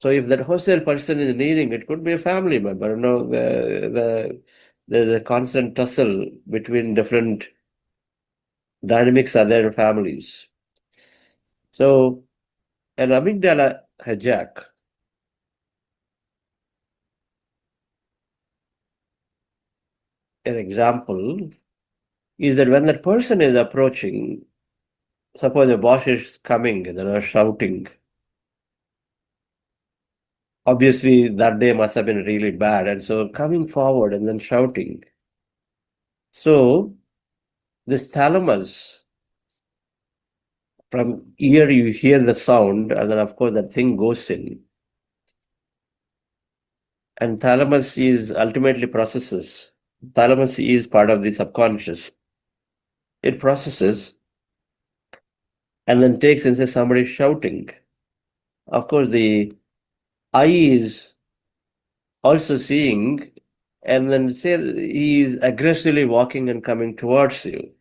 So if that hostile person is needing, it could be a family member. There's a constant tussle between different dynamics of their families. So an amygdala hijack an example is that when that person is approaching, suppose a boss is coming and they're shouting. Obviously, that day must have been really bad. And so coming forward and then shouting. So this thalamus, from ear you hear the sound, and then of course that thing goes in. And thalamus is ultimately processes. Thalamus is part of the subconscious. It processes and then takes and says somebody shouting. Of course, the eye is also seeing, and then say he is aggressively walking and coming towards you.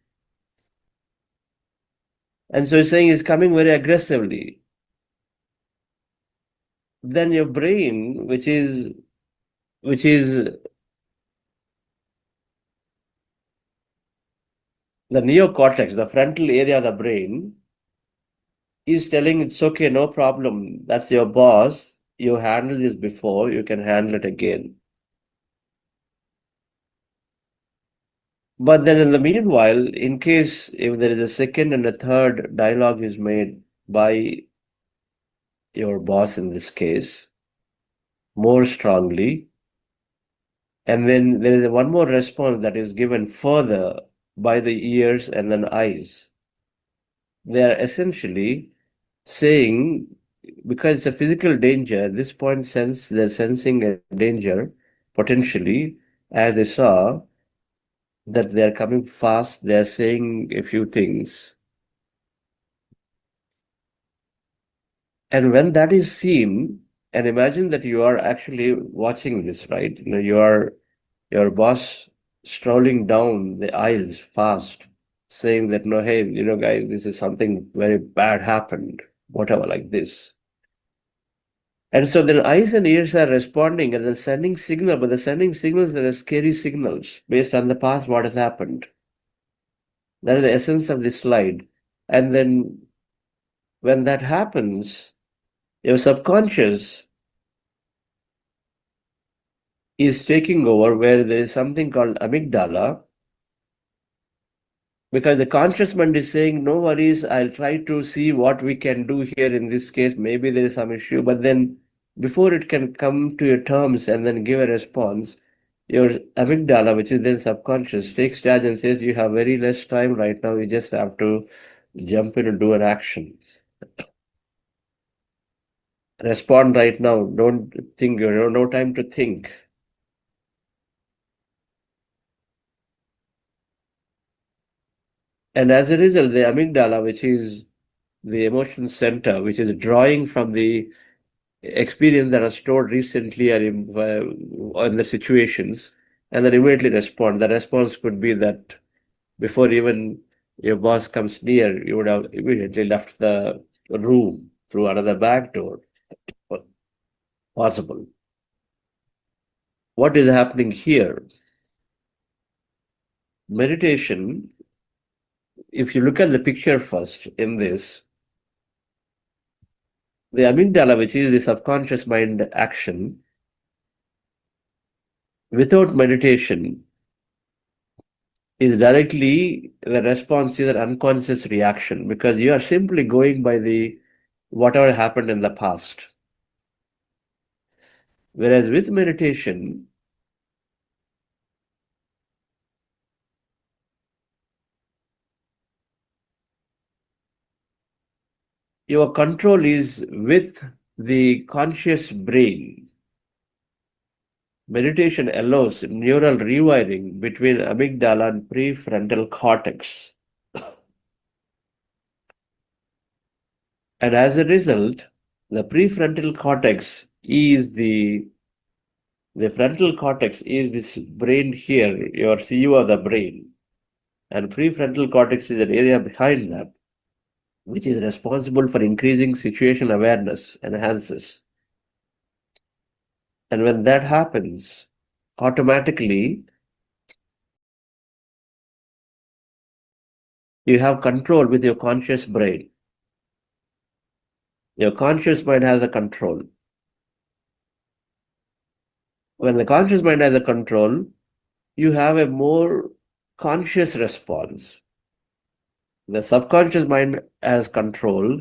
And so he's saying he's coming very aggressively. Then your brain, which is the neocortex, the frontal area of the brain, is telling it's okay, no problem. That's your boss. You handled this before, you can handle it again. But then in the meanwhile, in case if there is a second and a third dialogue is made by your boss in this case, more strongly, and then there is one more response that is given further by the ears and then eyes. They are essentially saying, because it's a physical danger, at this point they're sensing a danger, potentially, as they saw that they're coming fast, they're saying a few things. And when that is seen, and imagine that you are actually watching this, right? Your boss strolling down the aisles fast, saying that, no, hey, guys, this is something very bad happened, whatever, like this. And so then eyes and ears are responding and then sending signal, but the sending signals are scary signals based on the past, what has happened. That is the essence of this slide. And then when that happens, your subconscious is taking over, where there is something called amygdala, because the conscious mind is saying, no worries, I'll try to see what we can do here in this case. Maybe there is some issue, but then before it can come to your terms and then give a response, your amygdala, which is then subconscious, takes charge and says, you have very less time right now. You just have to jump in and do an action. Respond right now. Don't think, no time to think. And as a result, the amygdala, which is the emotion center, which is drawing from the experience that are stored recently or in the situations, and then immediately respond. The response could be that before even your boss comes near, you would have immediately left the room through another back door. Possible. What is happening here? Meditation, if you look at the picture first in this, the amygdala, which is the subconscious mind action, without meditation, is directly the response is an unconscious reaction, because you are simply going by the whatever happened in the past. Whereas with meditation, your control is with the conscious brain. Meditation allows neural rewiring between amygdala and prefrontal cortex. And as a result, the prefrontal cortex is the frontal cortex is this brain here, your CEO of the brain. And prefrontal cortex is an area behind that, which is responsible for increasing situation awareness, enhances. And when that happens, automatically you have control with your conscious brain. Your conscious mind has a control. When the conscious mind has a control, you have a more conscious response. The subconscious mind has control,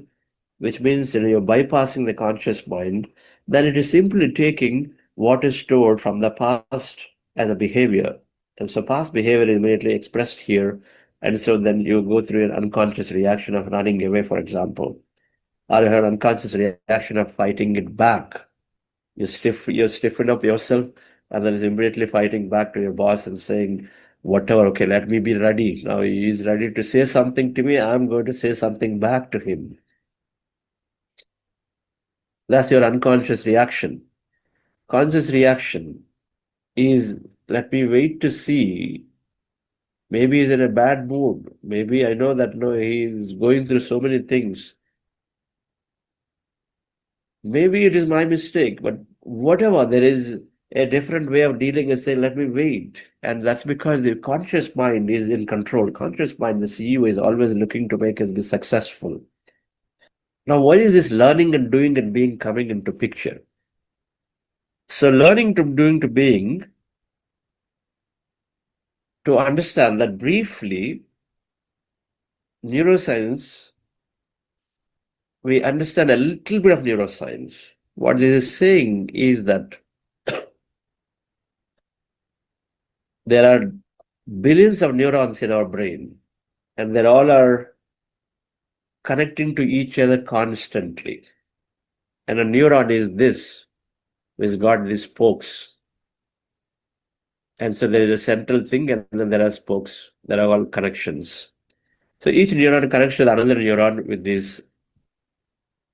which means you're bypassing the conscious mind. Then it is simply taking what is stored from the past as a behavior. And so past behavior is immediately expressed here. And so then you go through an unconscious reaction of running away, for example, or you have an unconscious reaction of fighting it back. You stiffen up yourself, and then is immediately fighting back to your boss and saying, whatever, okay, let me be ready. Now he's ready to say something to me, I'm going to say something back to him. That's your unconscious reaction. Conscious reaction is, let me wait to see. Maybe he's in a bad mood. Maybe I know that no, he's going through so many things. Maybe it is my mistake, but whatever, there is a different way of dealing and saying, let me wait. And that's because the conscious mind is in control. Conscious mind, the CEO, is always looking to make us be successful. Now, why is this learning and doing and being coming into picture? So learning to doing to being, to understand that briefly, neuroscience, we understand a little bit of neuroscience. What this is saying is that there are billions of neurons in our brain, and they all are connecting to each other constantly. And a neuron is this, which got these spokes. And so there is a central thing, and then there are spokes. There are all connections. So each neuron connects with another neuron with these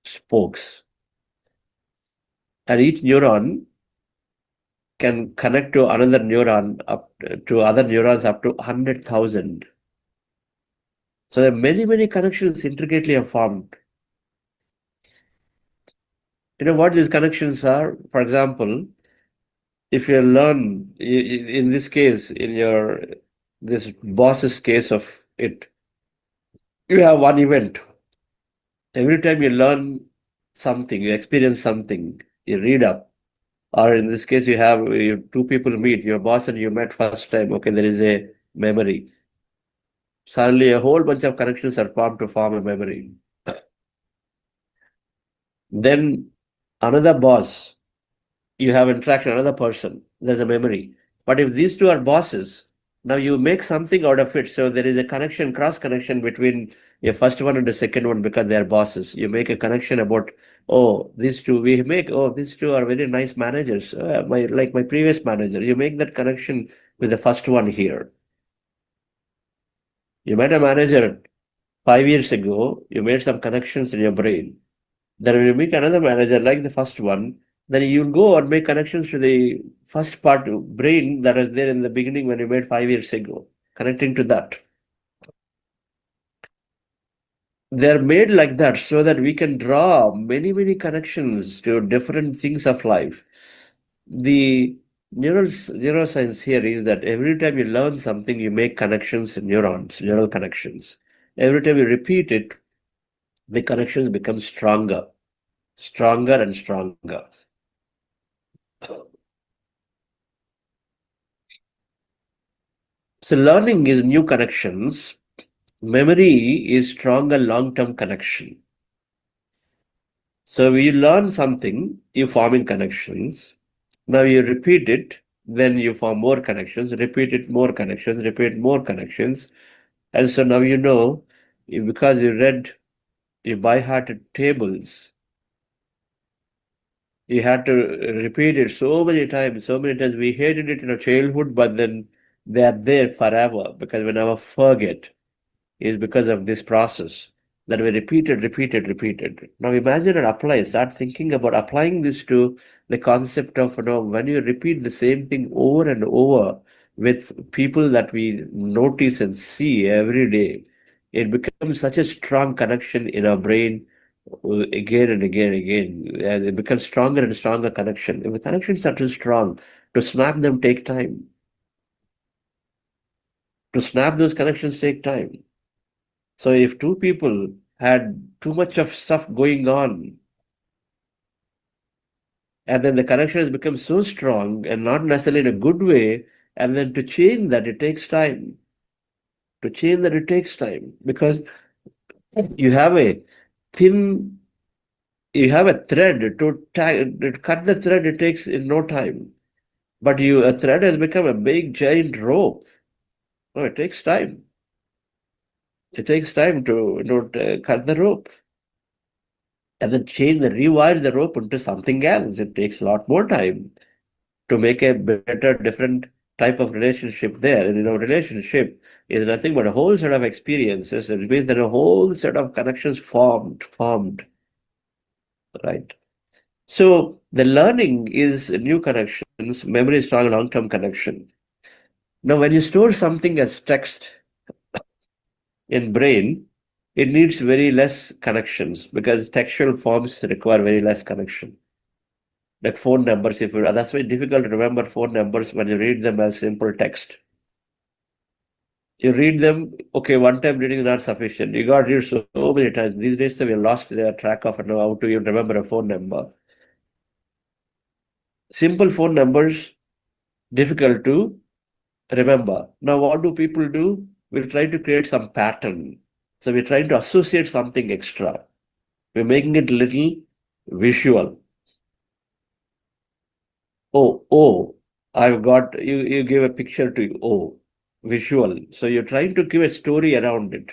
spokes. And each neuron can connect to another neuron up to other neurons up to 100,000. So there are many, many connections intricately are formed. You know what these connections are? For example, if you learn, in this case, this boss's case of it, you have one event. Every time you learn something, you experience something, you read up, or in this case, two people meet, your boss and you met first time, okay, there is a memory. Suddenly a whole bunch of connections are formed to form a memory. Then another boss, you have interaction, another person, there's a memory. But if these two are bosses, now you make something out of it. So there is a connection, cross connection between your first one and the second one because they are bosses. You make a connection about, these two are very nice managers. Like my previous manager. You make that connection with the first one here. You met a manager 5 years ago, you made some connections in your brain. Then when you meet another manager like the first one, then you'll go and make connections to the first part of brain that was there in the beginning when you made 5 years ago, connecting to that. They're made like that so that we can draw many, many connections to different things of life. The neuroscience here is that every time you learn something, you make connections in neurons, neural connections. Every time you repeat it, the connections become stronger, stronger and stronger. So learning is new connections. Memory is stronger long-term connection. So you learn something, you forming connections. Now you repeat it, then you form more connections, repeat it, more connections, repeat more connections. And so now you know, because you read, you by-hearted tables, you had to repeat it so many times. We hated it in our childhood, but then they are there forever because we never forget. Is because of this process that we repeated. Now imagine and apply, start thinking about applying this to the concept of, when you repeat the same thing over and over with people that we notice and see every day, it becomes such a strong connection in our brain again and again and again. And it becomes stronger and stronger connection. If the connections are too strong, to snap them take time. To snap those connections take time. So if two people had too much of stuff going on, And then the connection has become so strong and not necessarily in a good way. And then to change that, it takes time. To change that, it takes time because you have a thin, you have a thread to cut the thread, it takes in no time. But a thread has become a big giant rope. No, it takes time. It takes time to cut the rope and then rewire the rope into something else. It takes a lot more time to make a better, different type of relationship there. And relationship is nothing but a whole set of experiences. It means that a whole set of connections formed, right? So the learning is new connections, memory is strong, long-term connection. Now, when you store something as text in brain, it needs very less connections because textual forms require very less connection. Like phone numbers, that's why it's difficult to remember phone numbers when you read them as simple text. You read them, okay, one time reading is not sufficient. You got to read so many times. These days we lost their track of how to even remember a phone number. Simple phone numbers, difficult to remember. Now, what do people do? We'll try to create some pattern. So we're trying to associate something extra. We're making it little visual. Oh, I've got, you give a picture to you. Oh, visual. So you're trying to give a story around it,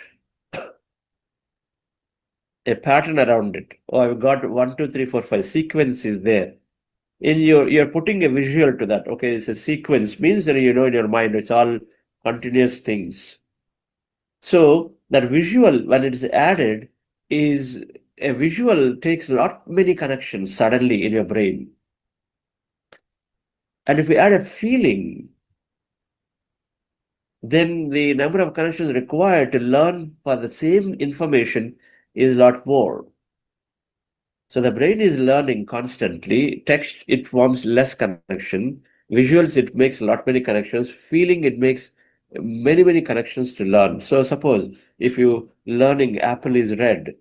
a pattern around it. Oh, I've got 1, 2, 3, 4, 5 sequence is there. You're putting a visual to that. Okay, it's a sequence, means that in your mind, it's all continuous things. So that visual, when it is added, is a visual takes many connections suddenly in your brain. And if we add a feeling, then the number of connections required to learn for the same information is a lot more. So the brain is learning constantly. Text, it forms less connection. Visuals, it makes many connections. Feeling, it makes many connections to learn. So suppose if you learning apple is red,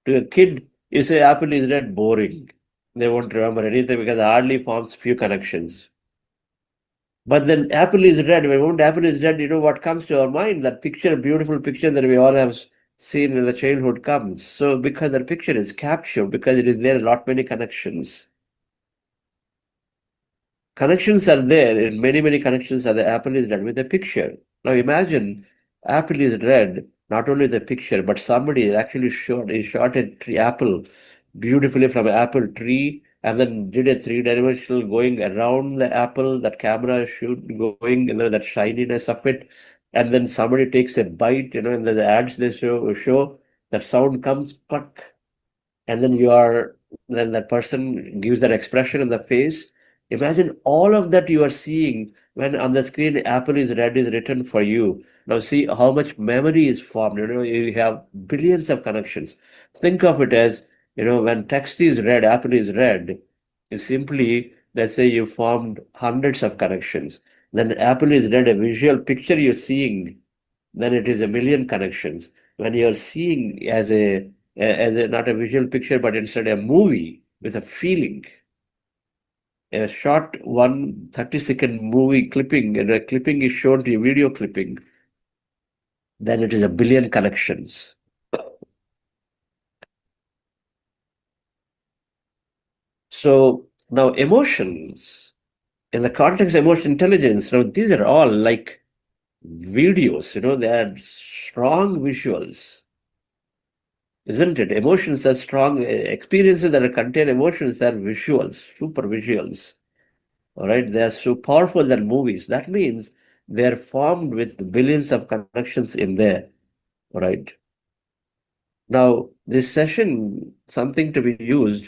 to a kid, you say apple is red, boring. They won't remember anything because it hardly forms few connections. But then apple is red. When apple is red, what comes to our mind? That picture, beautiful picture that we all have seen in the childhood comes. So because that picture is captured, because it is there, many connections. Connections are there, and many connections are the apple is red with the picture. Now imagine apple is red, not only the picture, but somebody actually shot a tree apple beautifully from an apple tree and then did a three-dimensional going around the apple, that camera shoot going, that shininess of it. And then somebody takes a bite, and the ads they show that sound comes, pluck, and then that person gives that expression in the face. Imagine all of that you are seeing when on the screen apple is red is written for you. Now see how much memory is formed. You have billions of connections. Think of it as, when text is red, apple is red, is simply, let's say you formed hundreds of connections. Then apple is red, a visual picture you're seeing, then it is a million connections. When you're seeing as a not a visual picture, but instead a movie with a feeling, a short 30-second movie clipping, and a clipping is shown to a video clipping, then it is a billion connections. So now emotions, in the context of emotional intelligence, now these are all like videos, they are strong visuals. Isn't it? Emotions are strong, experiences that contain emotions are visuals, super visuals. All right, they are so powerful than movies. That means they're formed with billions of connections in there. All right. Now, this session, something to be used.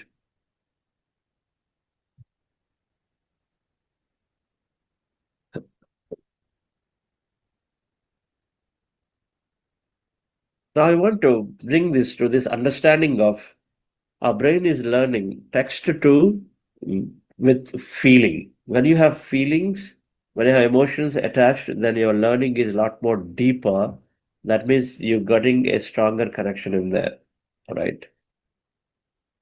Now, I want to bring this to this understanding of our brain is learning text to with feeling. When you have feelings, when you have emotions attached, then your learning is a lot more deeper. That means you're getting a stronger connection in there. All right.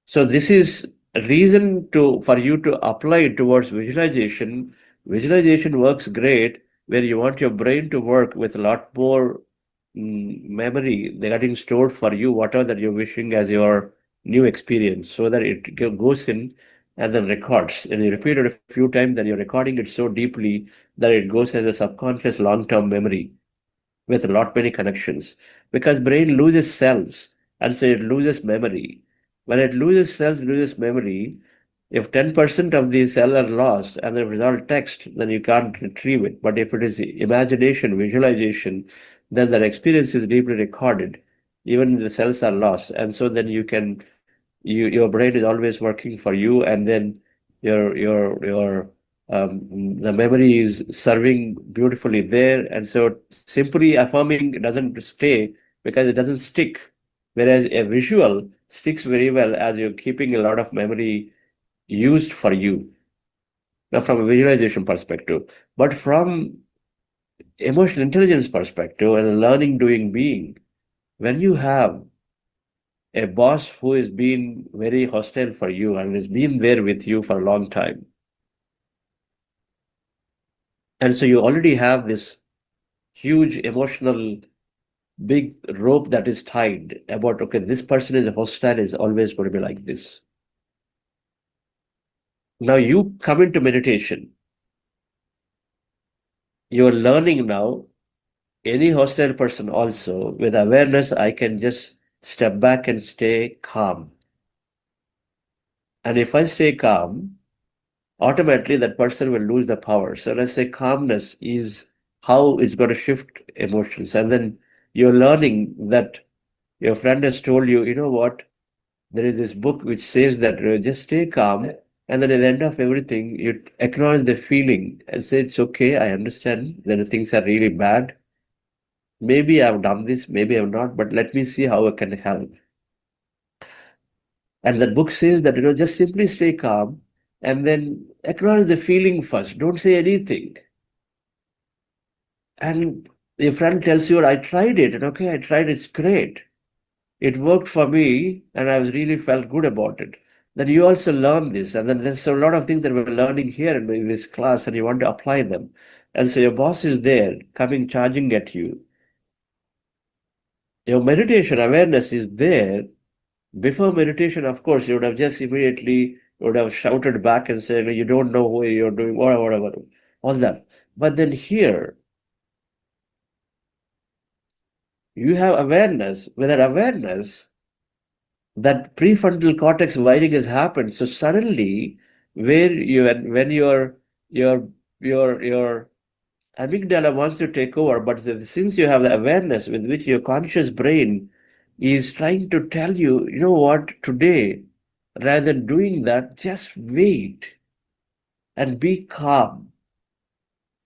So this is a reason for you to apply it towards visualization. Visualization works great where you want your brain to work with a lot more memory getting stored for you, whatever that you're wishing as your new experience, so that it goes in and then records. And you repeat it a few times, then you're recording it so deeply that it goes as a subconscious long-term memory with a lot many connections. Because brain loses cells, and so it loses memory. When it loses cells, loses memory, if 10% of the cell are lost and the result text, then you can't retrieve it. But if it is imagination, visualization, then that experience is deeply recorded. Even the cells are lost. And so then your brain is always working for you, and then the memory is serving beautifully there. And so simply affirming doesn't stay because it doesn't stick. Whereas a visual sticks very well as you're keeping a lot of memory used for you. Now, from a visualization perspective, but from emotional intelligence perspective and a learning, doing, being, when you have a boss who has been very hostile for you and has been there with you for a long time, and so you already have this huge emotional big rope that is tied about, okay, this person is hostile, is always going to be like this. Now you come into meditation. You're learning now any hostile person also, with awareness, I can just step back and stay calm. And if I stay calm, automatically that person will lose the power. So let's say calmness is how it's going to shift emotions. And then you're learning that your friend has told you, you know what, there is this book which says that just stay calm. And then at the end of everything, you acknowledge the feeling and say, it's okay, I understand that things are really bad. Maybe I've done this, maybe I've not, but let me see how I can help. And that book says that, just simply stay calm and then acknowledge the feeling first. Don't say anything. And your friend tells you, I tried it, and okay, I tried, it's great. It worked for me, and I really felt good about it. Then you also learn this, and then there's a lot of things that we're learning here in this class, and you want to apply them. And so your boss is there, coming, charging at you. Your meditation awareness is there. Before meditation, of course, you would have just immediately would have shouted back and said, you don't know what you're doing, whatever, all that. But then here, you have awareness. With that awareness, that prefrontal cortex wiring has happened. So suddenly, when your amygdala wants to take over, but since you have the awareness with which your conscious brain is trying to tell you, you know what, today, rather than doing that, just wait and be calm.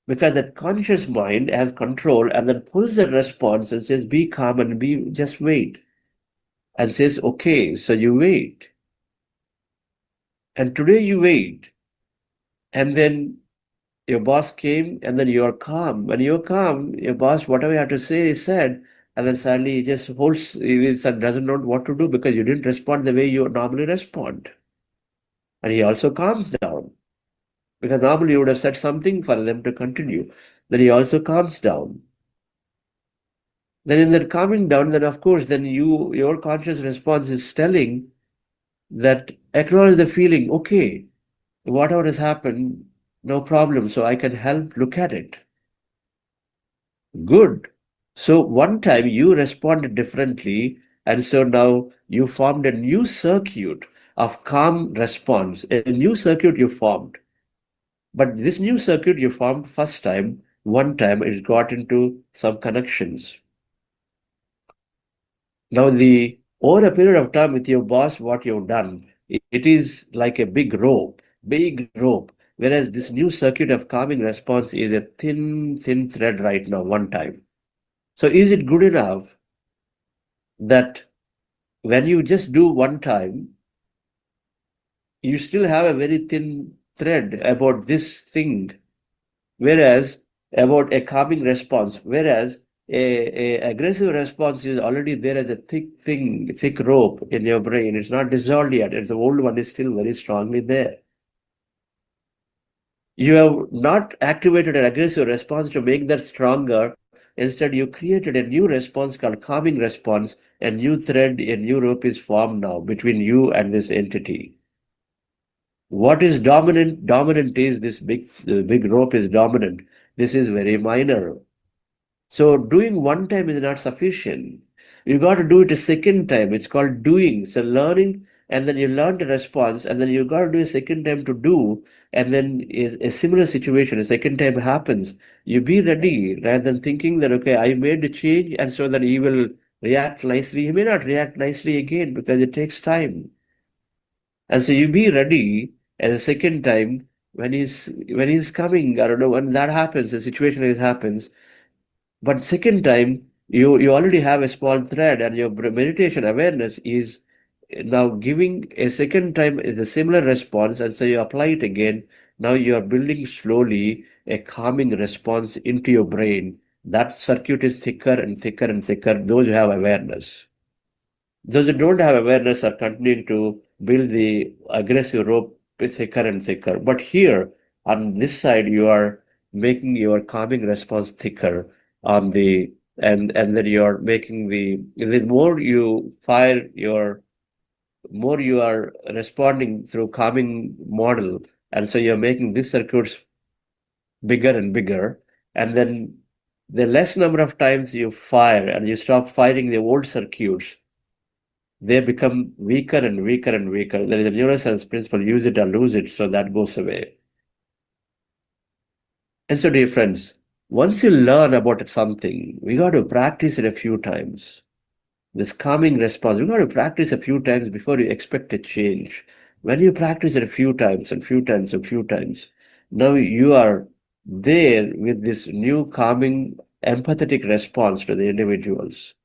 Because that conscious mind has control and then pulls the response and says, be calm and just wait. And says, okay, so you wait. And today you wait. And then your boss came and then you're calm. When you're calm, your boss, whatever you have to say, is said. And then suddenly he just doesn't know what to do because you didn't respond the way you normally respond. And he also calms down. Because normally you would have said something for them to continue. Then he also calms down. Then in that calming down, then of course, then your conscious response is telling that acknowledge the feeling, okay, whatever has happened, no problem. So I can help look at it. Good. So one time you responded differently, and so now you formed a new circuit of calm response, a new circuit you formed. But this new circuit you formed first time, one time it got into some connections. Now over a period of time with your boss, what you've done, it is like a big rope, whereas this new circuit of calming response is a thin thread right now, one time. So is it good enough that when you just do one time, you still have a very thin thread about this thing, whereas about a calming response, whereas A aggressive response is already there as a thick rope in your brain. It's not dissolved yet. It's the old one is still very strongly there. You have not activated an aggressive response to make that stronger. Instead, you created a new response called calming response. A new thread, a new rope is formed now between you and this entity. What is dominant? Dominant is this big rope is dominant. This is very minor. So doing one time is not sufficient. You got to do it a second time. It's called doing. So learning, and then you learn the response, and then you got to do a second time to do, and then a similar situation, a second time happens. You be ready rather than thinking that, okay, I made the change, and so that he will react nicely. He may not react nicely again because it takes time. And so you be ready as a second time when he's coming. I don't know when that happens. The situation happens. But second time, you already have a small thread, and your meditation awareness is now giving a second time the similar response, and so you apply it again. Now you are building slowly a calming response into your brain. That circuit is thicker and thicker and thicker. Those who have awareness. Those who don't have awareness are continuing to build the aggressive rope thicker and thicker. But here, on this side, you are making your calming response thicker on the and then you are making the more you fire more you are responding through calming model, and so you're making these circuits bigger and bigger, and then the less number of times you fire and you stop firing the old circuits, they become weaker and weaker and weaker. There is a neuroscience principle, use it or lose it, so that goes away. And so, dear friends, once you learn about something, we got to practice it a few times. This calming response, we got to practice a few times before you expect a change. When you practice it a few times and few times and few times, now you are there with this new calming, empathetic response to the individuals.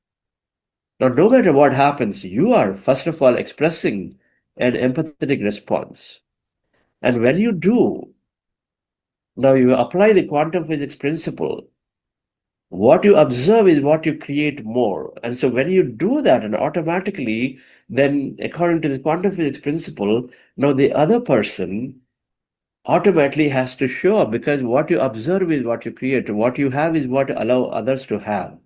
Now, no matter what happens, you are, first of all, expressing an empathetic response. And when you do, now you apply the quantum physics principle. What you observe is what you create more. And so when you do that, and automatically, then according to the quantum physics principle, now the other person automatically has to show up, because what you observe is what you create. What you have is what you allow others to have.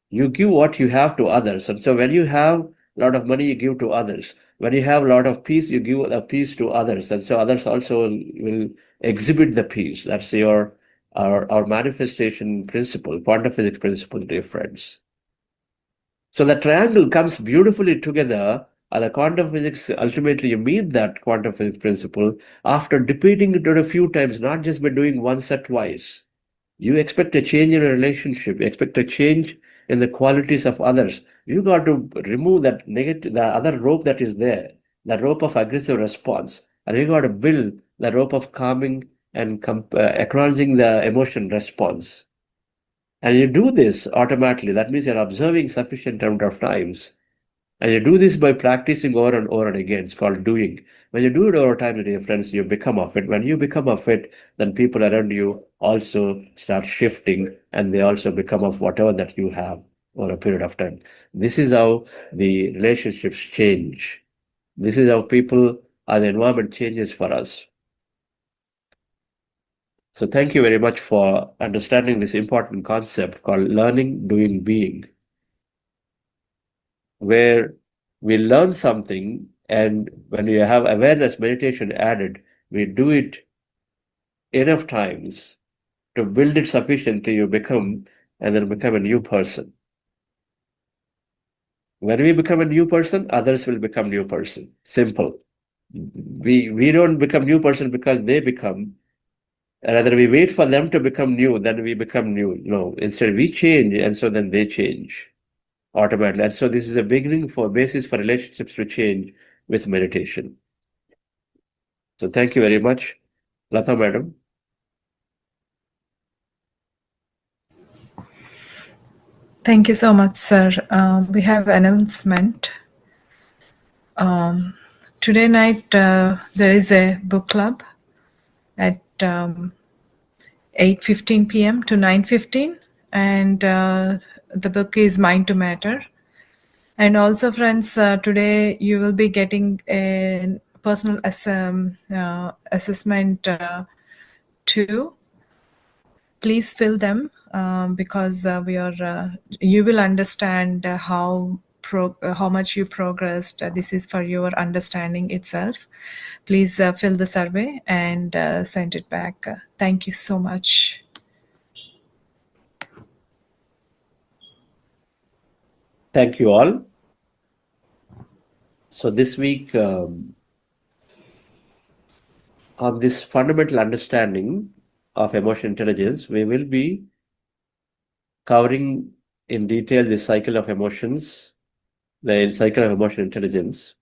You give what you have to others. And so when you have a lot of money, you give to others. When you have a lot of peace, you give a peace to others. And so others also will exhibit the peace. That's our manifestation principle, quantum physics principle, dear friends. So the triangle comes beautifully together, and the quantum physics, ultimately you meet that quantum physics principle after repeating it a few times, not just by doing once or twice. You expect a change in a relationship, you expect a change in the qualities of others. You got to remove that negative, the other rope that is there, the rope of aggressive response, and you got to build the rope of calming and acknowledging the emotion response. And you do this automatically. That means you're observing sufficient amount of times. And you do this by practicing over and over and again. It's called doing. When you do it over time, dear friends, you become of it. When you become of it, then people around you also start shifting, and they also become of whatever that you have over a period of time. This is how the relationships change. This is how people and the environment changes for us. So thank you very much for understanding this important concept called learning, doing, being, where we learn something, and when we have awareness meditation added, we do it enough times to build it sufficiently, you become, and then become a new person. When we become a new person, others will become new person. Simple. We don't become new person because they become. Rather, we wait for them to become new, then we become new. No, instead we change, and so then they change automatically. And so this is a beginning for basis for relationships to change with meditation. So thank you very much, Lata madam. Thank you so much, sir. We have announcement. Today night there is a book club at 8:15 p.m. to 9:15. and the book is Mind to Matter. And also, friends, today you will be getting a personal assessment too. Please fill them because you will understand how much you progressed. This is for your understanding itself. Please fill the survey and send it back. Thank you so much. Thank you all. So this week, on this fundamental understanding of emotional intelligence, we will be covering in detail the cycle of emotions, the cycle of emotional intelligence,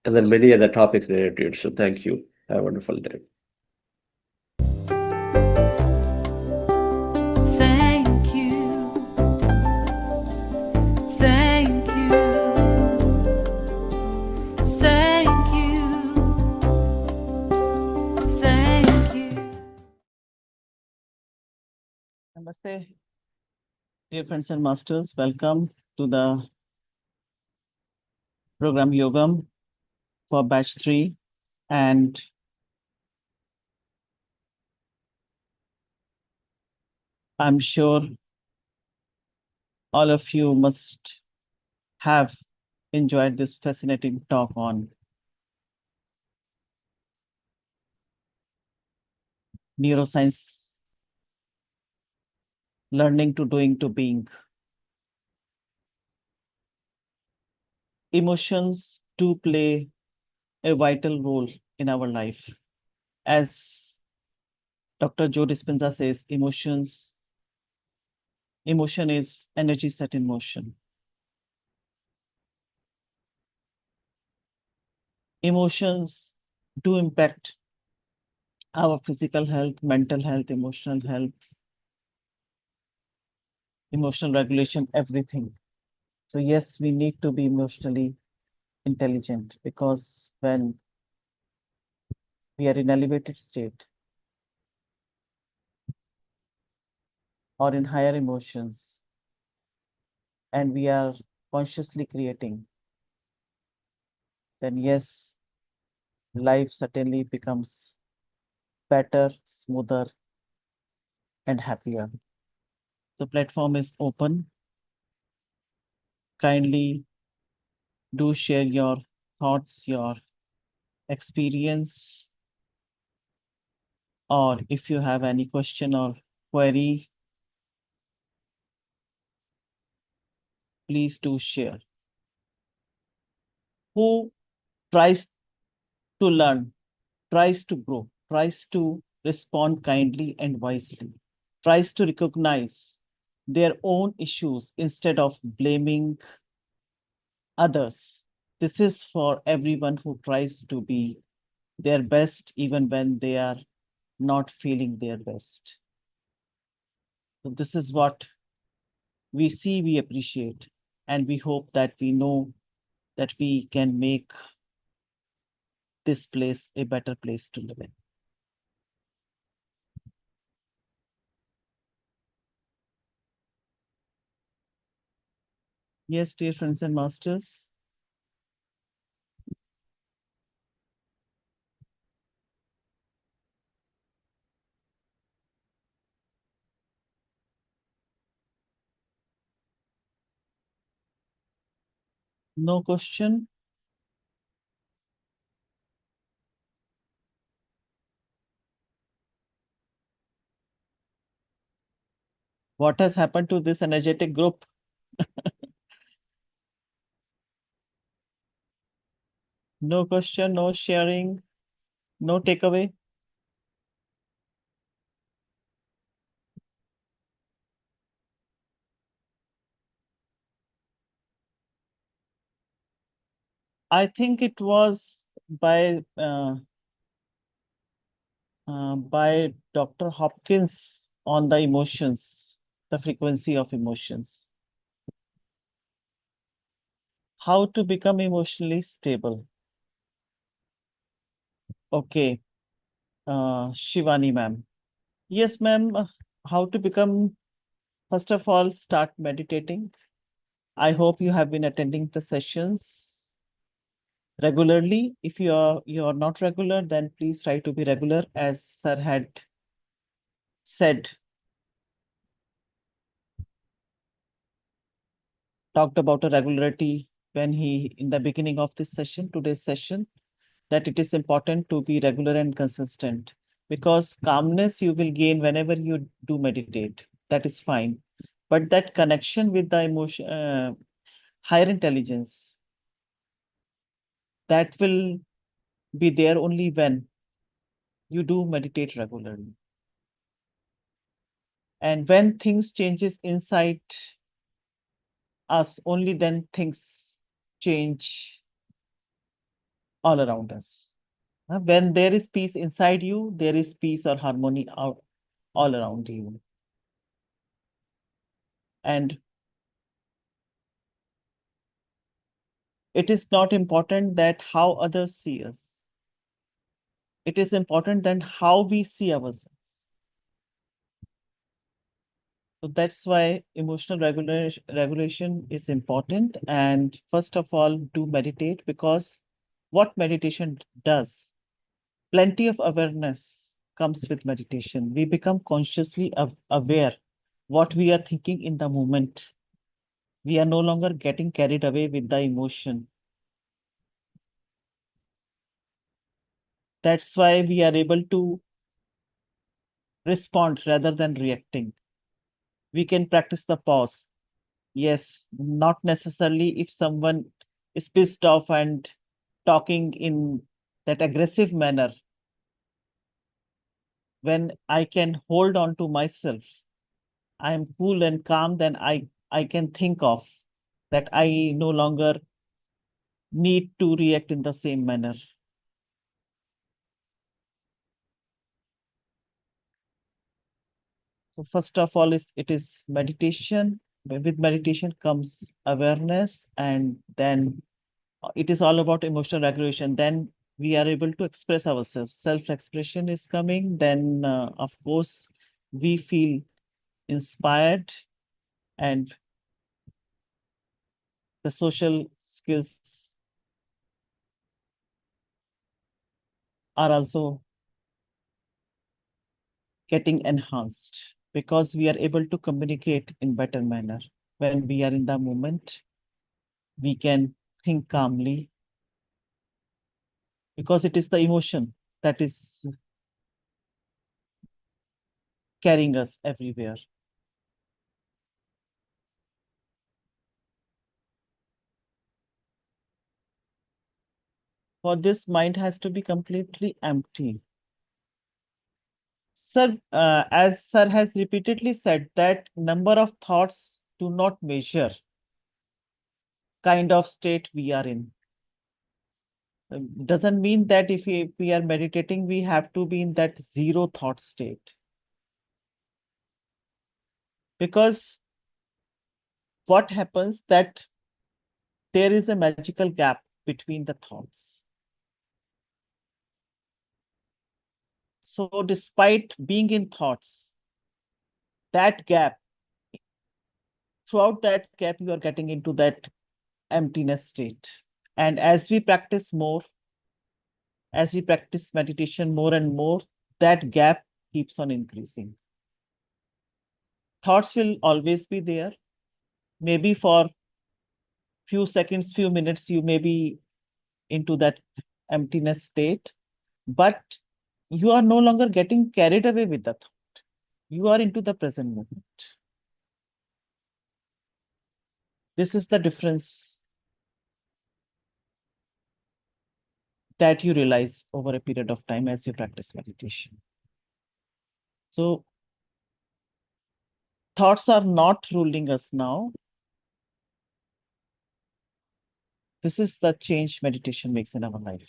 and then many other topics related to it. So thank you. Have a wonderful day. Thank you. Thank you. Thank you. Thank you. Namaste, dear friends and masters. Welcome to the program Yogam for batch 3. And I'm sure all of you must have enjoyed this fascinating talk on neuroscience, learning to doing to being. Emotions do play a vital role in our life. As Dr. Joe Dispenza says, emotion is energy set in motion. Emotions do impact our physical health, mental health, emotional regulation, everything. So yes, we need to be emotionally intelligent, because when we are in elevated state or in higher emotions, and we are consciously creating, then yes, life certainly becomes better, smoother, and happier. The platform is open. Kindly do share your thoughts, your experience, or if you have any question or query, please do share. Who tries to learn, tries to grow, tries to respond kindly and wisely, tries to recognize their own issues instead of blaming others. This is for everyone who tries to be their best even when they are not feeling their best. So this is what we see, we appreciate, and we hope that we know that we can make this place a better place to live in. Yes, dear friends and masters. No question. What has happened to this energetic group? No question, no sharing, no takeaway. I think it was by Dr. Hopkins on the emotions, the frequency of emotions. How to become emotionally stable. Okay, Shivani ma'am. Yes, ma'am. how to become, first of all, start meditating. I hope you have been attending the sessions regularly. If you are not regular, then please try to be regular, as sir had said, talked about a regularity when he, in the beginning of this session, today's session, that it is important to be regular and consistent, because calmness you will gain whenever you do meditate. That is fine. But that connection with the emotion, higher intelligence, that will be there only when you do meditate regularly. And when things changes inside us, only then things change all around us. When there is peace inside you, there is peace or harmony out all around you. And it is not important that how others see us. It is important then how we see ourselves. So that's why emotional regulation is important. And first of all, do meditate, because what meditation does, plenty of awareness comes with meditation. We become consciously aware what we are thinking in the moment. We are no longer getting carried away with the emotion. That's why we are able to respond rather than reacting. We can practice the pause. Yes, not necessarily if someone is pissed off and talking in that aggressive manner. When I can hold on to myself, I am cool and calm, then I can think of that I no longer need to react in the same manner. So first of all, it is meditation. With meditation comes awareness, and then it is all about emotional regulation. Then we are able to express ourselves. Self-expression is coming. Then, of course, we feel inspired, and the social skills are also getting enhanced, because we are able to communicate in better manner. When we are in the moment, we can think calmly, because it is the emotion that is carrying us everywhere. For this, mind has to be completely empty. Sir, as sir has repeatedly said, that number of thoughts do not measure kind of state we are in. Doesn't mean that if we are meditating, we have to be in that zero thought state. Because what happens that there is a magical gap between the thoughts. So despite being in thoughts, that gap, throughout that gap, you are getting into that emptiness state. And as we practice more, as we practice meditation more and more, that gap keeps on increasing. Thoughts will always be there. Maybe for few seconds, few minutes, you may be into that emptiness state, but you are no longer getting carried away with the thought. You are into the present moment. This is the difference that you realize over a period of time as you practice meditation. So thoughts are not ruling us now. This is the change meditation makes in our life.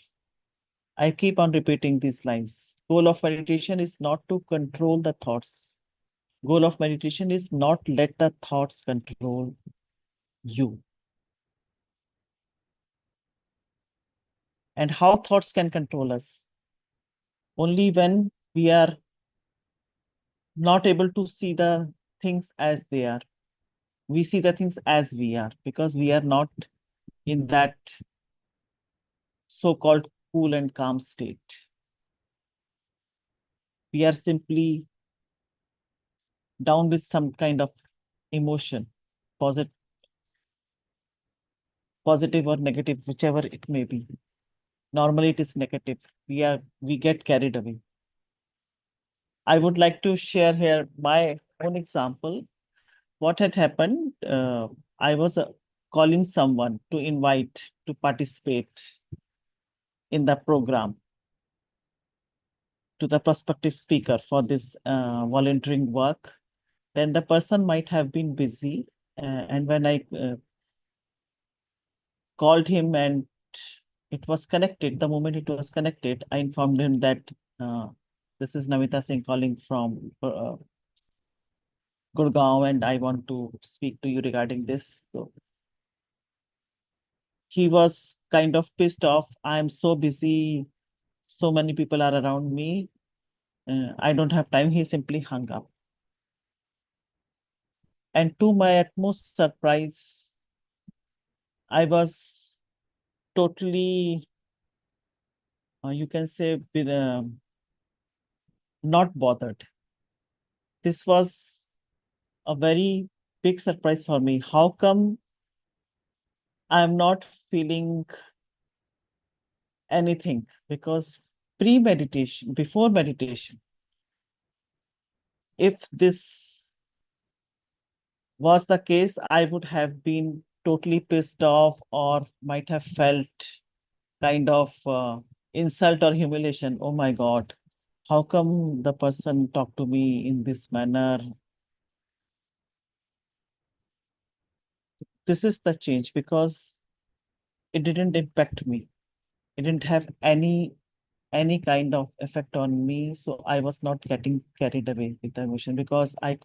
I keep on repeating these lines. Goal of meditation is not to control the thoughts. Goal of meditation is not let the thoughts control you. And how thoughts can control us? Only when we are not able to see the things as they are. We see the things as we are because we are not in that so-called cool and calm state. We are simply down with some kind of emotion, positive or negative, whichever it may be. Normally it is negative. We get carried away. I would like to share here my own example. What had happened, I was calling someone to invite to participate in the program, to the prospective speaker for this volunteering work. Then the person might have been busy. And when I called him and it was connected, the moment it was connected, I informed him that this is Namita Singh calling from Gurgaon and I want to speak to you regarding this. So he was kind of pissed off. I'm so busy. So many people are around me. I don't have time. He simply hung up. And to my utmost surprise, I was totally, you can say, with, not bothered. This was a very big surprise for me. How come I'm not feeling anything? Because pre-meditation, before meditation, if this was the case, I would have been totally pissed off or might have felt kind of insult or humiliation. Oh my God, how come the person talked to me in this manner? This is the change because it didn't impact me. It didn't have any kind of effect on me. So I was not getting carried away with the emotion because I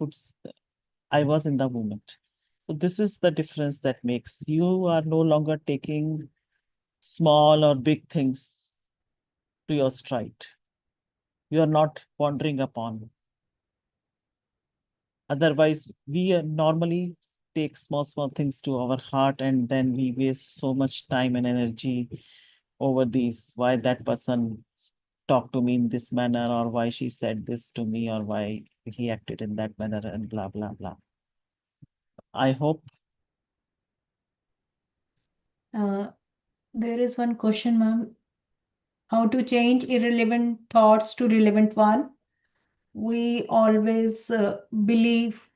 was in the moment. So this is the difference that makes you are no longer taking small or big things to your stride. You are not pondering upon. Otherwise, we normally take small things to our heart and then we waste so much time and energy over these, why that person talked to me in this manner or why she said this to me or why he acted in that manner and blah, blah, blah. I hope. There is one question, ma'am. How to change irrelevant thoughts to relevant one? We always believe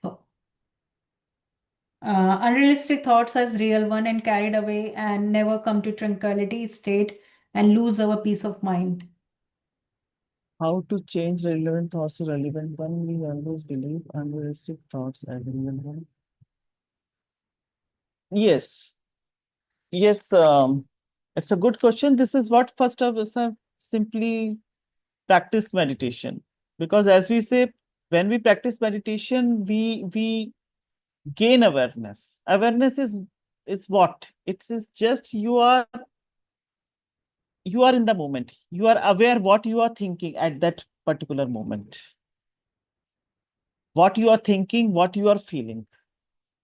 unrealistic thoughts as real one and carried away and never come to tranquility state and lose our peace of mind. How to change relevant thoughts to relevant one? We always believe unrealistic thoughts as relevant one. Yes. Yes, it's a good question. This is what first of all, simply practice meditation. Because as we say, when we practice meditation, we gain awareness. Awareness is what? It is just you are in the moment. You are aware what you are thinking at that particular moment. What you are thinking, what you are feeling.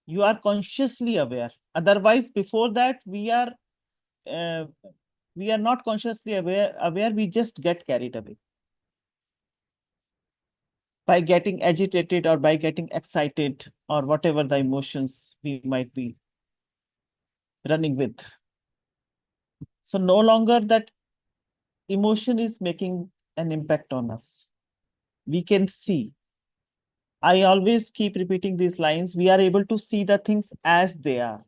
You are consciously aware. Otherwise, before that, we are not consciously aware. We just get carried away by getting agitated or by getting excited or whatever the emotions we might be running with. So no longer that emotion is making an impact on us. We can see. I always keep repeating these lines. We are able to see the things as they are.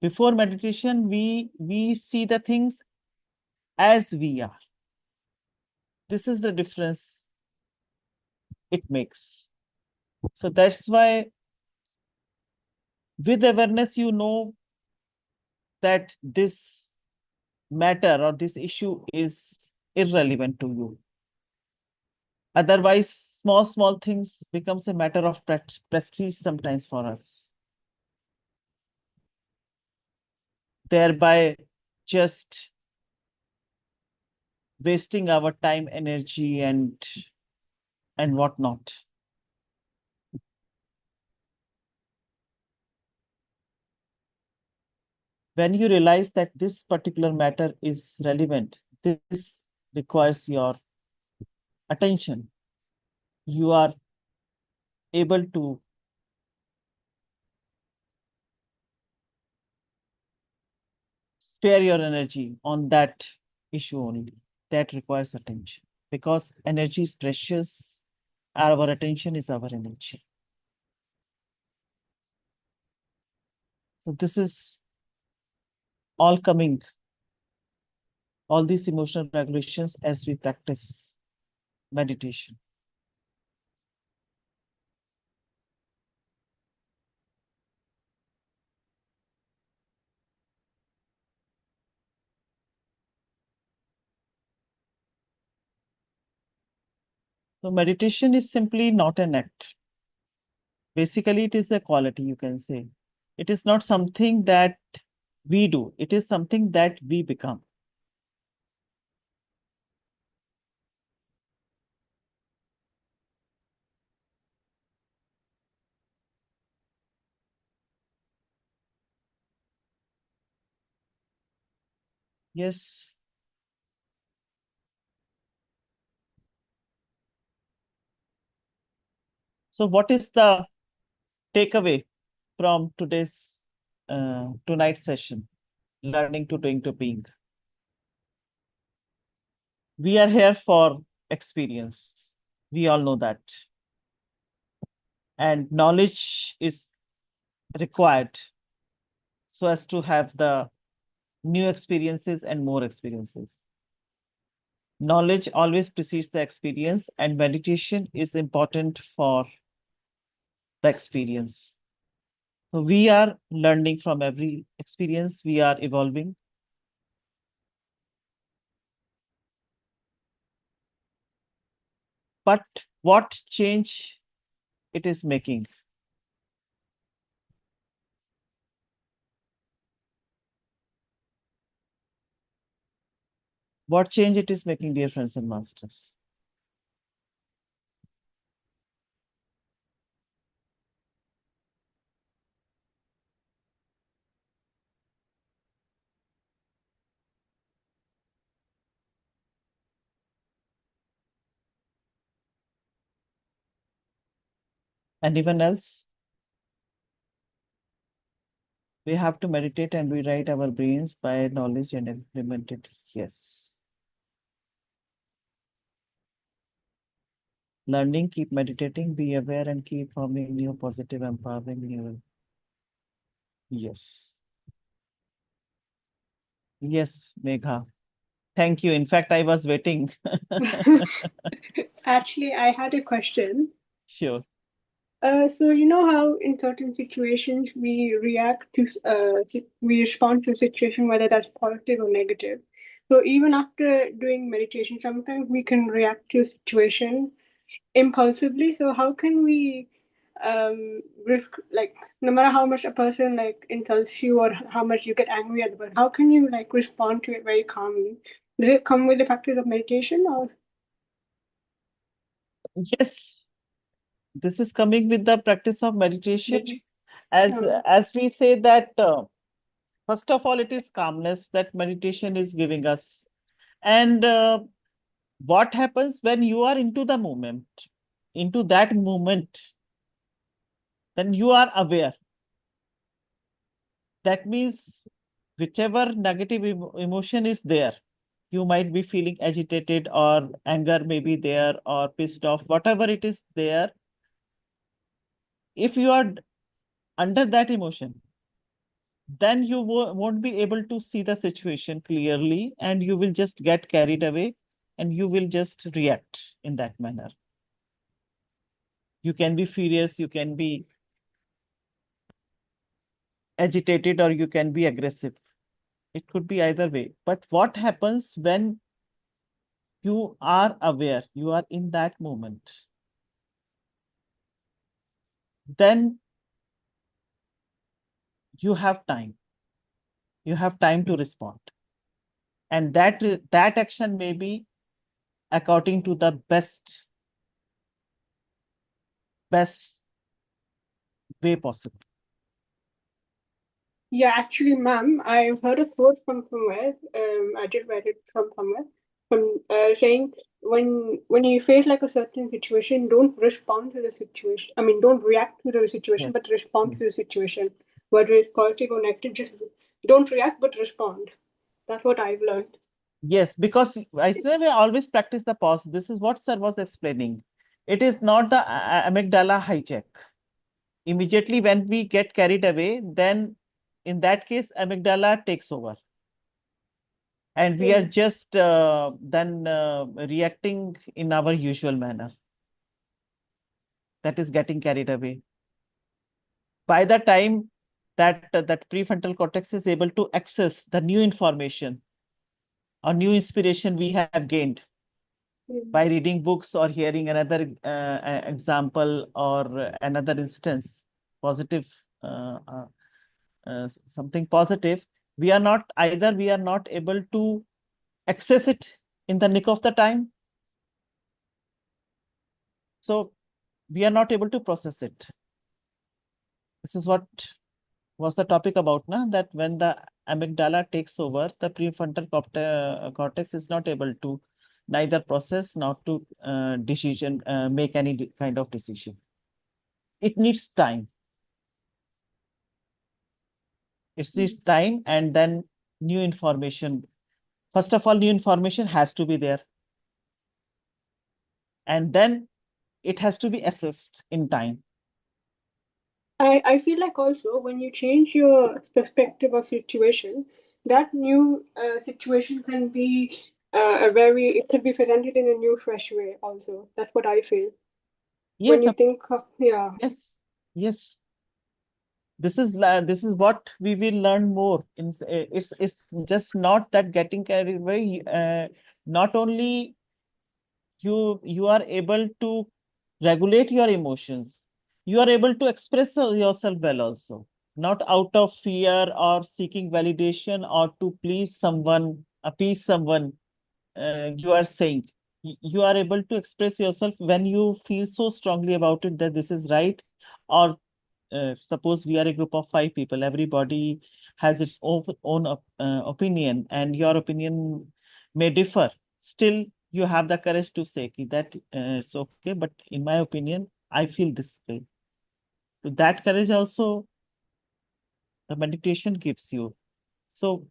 Before meditation, we see the things as we are. This is the difference it makes. So that's why with awareness, you know that this matter or this issue is irrelevant to you. Otherwise, small things becomes a matter of prestige sometimes for us. Thereby just wasting our time, energy, and whatnot. When you realize that this particular matter is relevant, this requires your attention, you are able to spare your energy on that issue only. That requires attention, because energy is precious. Our attention is our energy. So this is all coming, all these emotional regulations as we practice meditation. So meditation is simply not an act. Basically, it is a quality, you can say. It is not something that we do. It is something that we become. Yes. So what is the takeaway from today's tonight's session, learning to doing to being? We are here for experience. We all know that. And knowledge is required so as to have the new experiences and more experiences. Knowledge always precedes the experience, and meditation is important for the experience. So we are learning from every experience, we are evolving. But what change it is making? What change it is making, dear friends and masters? Anyone else? We have to meditate and rewrite our brains by knowledge and implement it. Yes. Learning, keep meditating, be aware, and keep forming new positive, empowering new. Yes. Yes, Megha. Thank you. In fact, I was waiting. Actually, I had a question. Sure. So you know how in certain situations we react to, we respond to a situation, whether that's positive or negative. So even after doing meditation, sometimes we can react to a situation impulsively. So how can we, like, no matter how much a person like insults you or how much you get angry at the person, how can you like respond to it very calmly? Does it come with the practice of meditation or? Yes. This is coming with the practice of meditation. Mhm. As we say that, first of all, it is calmness that meditation is giving us. And what happens when you are into the moment, into that moment, then you are aware. That means whichever negative emotion is there, you might be feeling agitated or anger may be there or pissed off, whatever it is there. If you are under that emotion, then you won't be able to see the situation clearly and you will just get carried away and you will just react in that manner. You can be furious, you can be agitated, or you can be aggressive. It could be either way. But what happens when you are aware, you are in that moment, then you have time. You have time to respond. And that action may be according to the best way possible. Yeah, actually, ma'am, I've heard a quote from somewhere. I just read it from somewhere, from saying when you face like a certain situation, don't respond to the situation. I mean, don't react to the situation, Yes. but respond to the situation. Whether it's positive or negative, just don't react, but respond. That's what I've learned. Yes, because I say we always practice the pause. This is what sir was explaining. It is not the amygdala hijack. Immediately when we get carried away, then in that case, amygdala takes over. And we are just then reacting in our usual manner. That is getting carried away. By the time that that prefrontal cortex is able to access the new information or new inspiration we have gained by reading books or hearing another example or another instance, positive, something positive, we are not able to access it in the nick of the time. So we are not able to process it. This is what was the topic about, na? That when the amygdala takes over, the prefrontal cortex is not able to neither process nor to make any kind of decision. It needs time. It needs time, and then new information. First of all, new information has to be there. And then it has to be assessed in time. I feel like also when you change your perspective or situation, that new situation can be it could be presented in a new, fresh way also. That's what I feel. When Yes, you think of, yeah. yes, yes. This is what we will learn more. It's just not that getting carried away. Not only you are able to regulate your emotions, you are able to express yourself well also, not out of fear or seeking validation or to please someone, appease someone. You are saying you are able to express yourself when you feel so strongly about it that this is right. Or suppose we are a group of 5 people, everybody has its own opinion, and your opinion may differ. Still, you have the courage to say that it's okay, but in my opinion, I feel this way. So that courage also the meditation gives you. So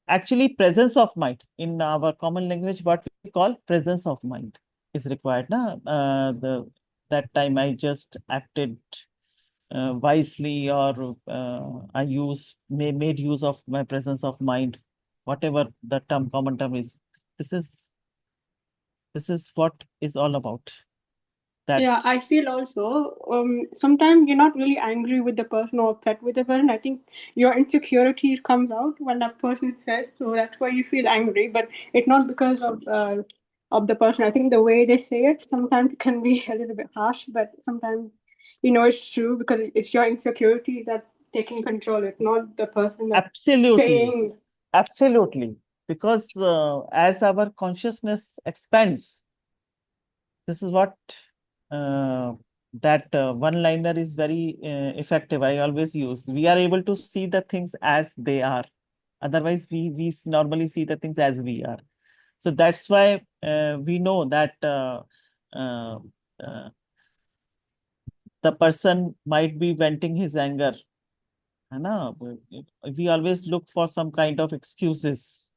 actually, presence of mind in our common language, what we call presence of mind is required. That time I just acted wisely, or I made use of my presence of mind, whatever the common term is. This is what is all about. Yeah, I feel also sometimes you're not really angry with the person or upset with the person. I think your insecurities comes out when that person says, so that's why you feel angry. But it's not because of the person. I think the way they say it sometimes can be a little bit harsh, but sometimes it's true because it's your insecurity that taking control. It's not the person that Absolutely. saying. Absolutely. Because as our consciousness expands, this is what that one-liner is very effective. I always use. We are able to see the things as they are. Otherwise, we normally see the things as we are. So that's why we know that uh, the person might be venting his anger. We always look for some kind of excuses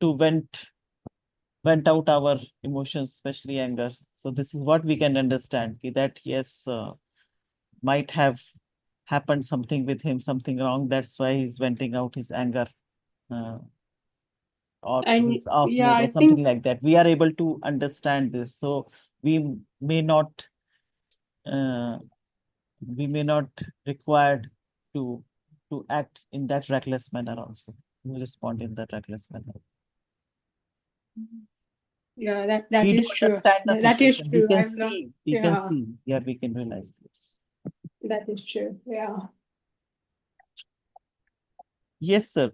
to vent out our emotions, especially anger. So this is what we can understand, that yes, might have happened something with him, something wrong. That's why he's venting out his anger, or And he's off yeah, mood I or something think like that. We are able to understand this. So we may not uh, required to act in that reckless manner also. We respond in that reckless manner. yeah, that We do is true. understand the That is situation. We true. can I've learned. see. We can Yeah, see. Yeah, we can realize this. that is true. Yeah. Yes, sir.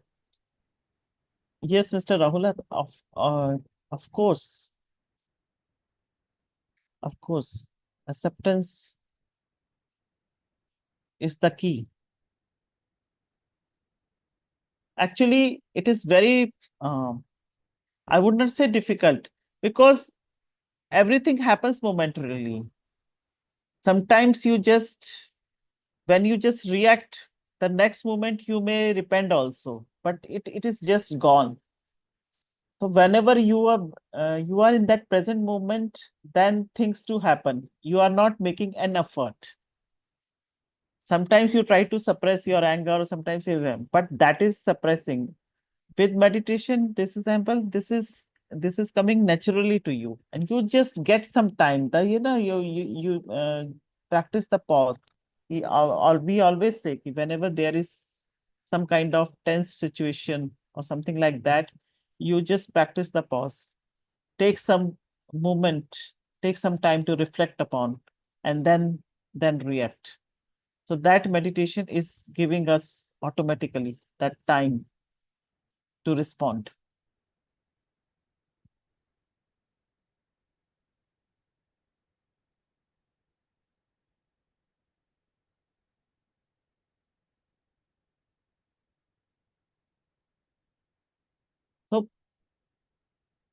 Yes, Mr. Rahul. Of course, of course. Acceptance is the key. Actually, it is very, I would not say difficult, because everything happens momentarily. Sometimes when you just react, the next moment you may repent also, but it is just gone. So whenever you are in that present moment, then things do happen. You are not making an effort. Sometimes you try to suppress your anger, or sometimes but that is suppressing. With meditation, this example, this is coming naturally to you, and you just get some time. You practice the pause. We always say whenever there is some kind of tense situation or something like that, you just practice the pause. Take some moment, take some time to reflect upon, and then react. So that meditation is giving us automatically that time to respond.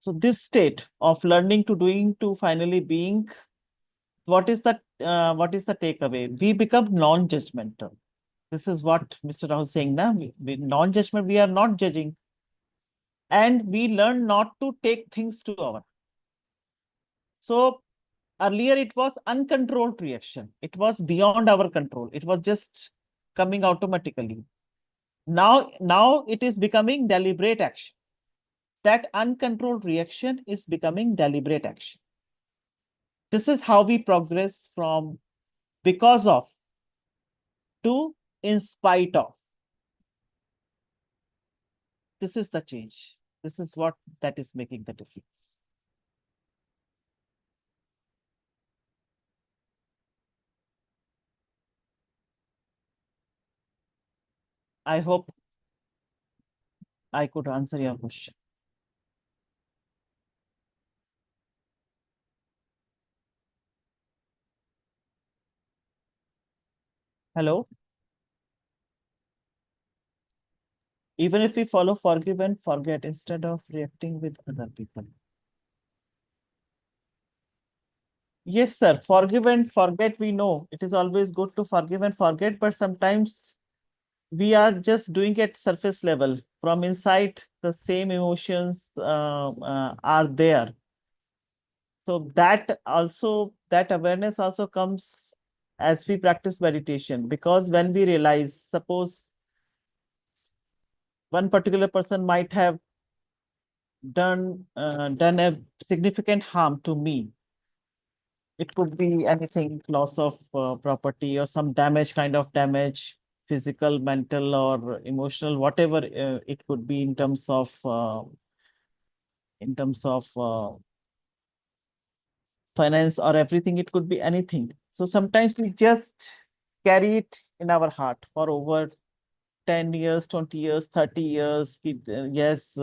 So this state of learning to doing to finally being, what is the takeaway? We become non-judgmental. This is what Mr. Rao is saying now. We non-judgment, we are not judging. And we learn not to take things to our. So earlier it was uncontrolled reaction. It was beyond our control. It was just coming automatically. Now it is becoming deliberate action. That uncontrolled reaction is becoming deliberate action. This is how we progress from because of to in spite of. This is the change. This is what that is making the difference. I hope I could answer your question. Hello? Even if we follow forgive and forget instead of reacting with other people. Yes, sir. Forgive and forget, we know. It is always good to forgive and forget, but sometimes we are just doing it surface level. From inside, the same emotions are there. So that awareness also comes as we practice meditation, because when we realize, suppose one particular person might have done a significant harm to me. It could be anything, loss of property or some damage, kind of damage, physical, mental, or emotional, whatever it could be in terms of finance or everything. It could be anything. So sometimes we just carry it in our heart for over 10 years, 20 years, 30 years. Yes,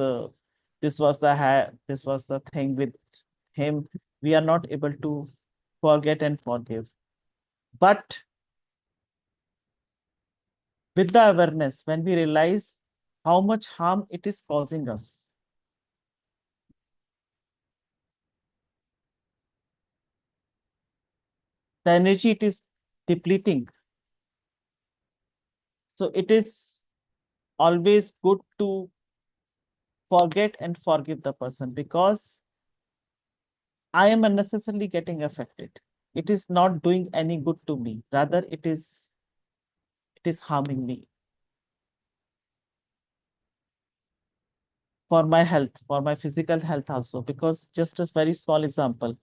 this was the thing with him. We are not able to forget and forgive. But with the awareness, when we realize how much harm it is causing us, the energy it is depleting. So it is always good to forget and forgive the person, because I am unnecessarily getting affected. It is not doing any good to me. Rather, it is harming me. For my health, for my physical health also, because just a very small example,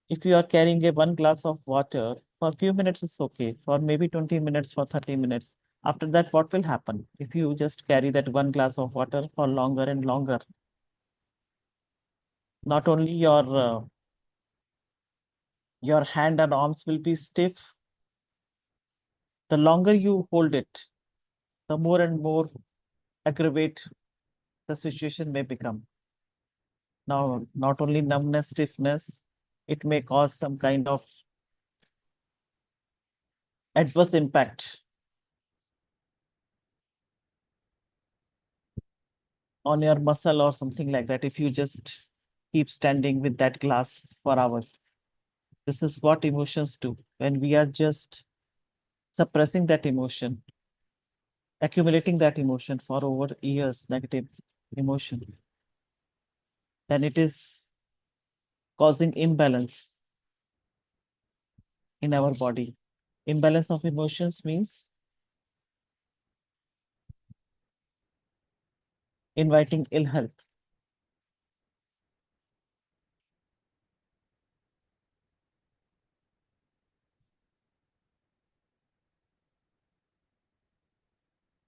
if you are carrying a 1 glass of water, for a few minutes it's okay, for maybe 20 minutes, for 30 minutes. After that, what will happen if you just carry that 1 glass of water for longer and longer? Not only your hand and arms will be stiff, the longer you hold it, the more and more aggravate the situation may become. Now, not only numbness, stiffness, it may cause some kind of adverse impact on your muscle or something like that if you just keep standing with that glass for hours. This is what emotions do when we are just suppressing that emotion, accumulating that emotion for over years, negative emotion, then it is causing imbalance in our body. Imbalance of emotions means inviting ill health.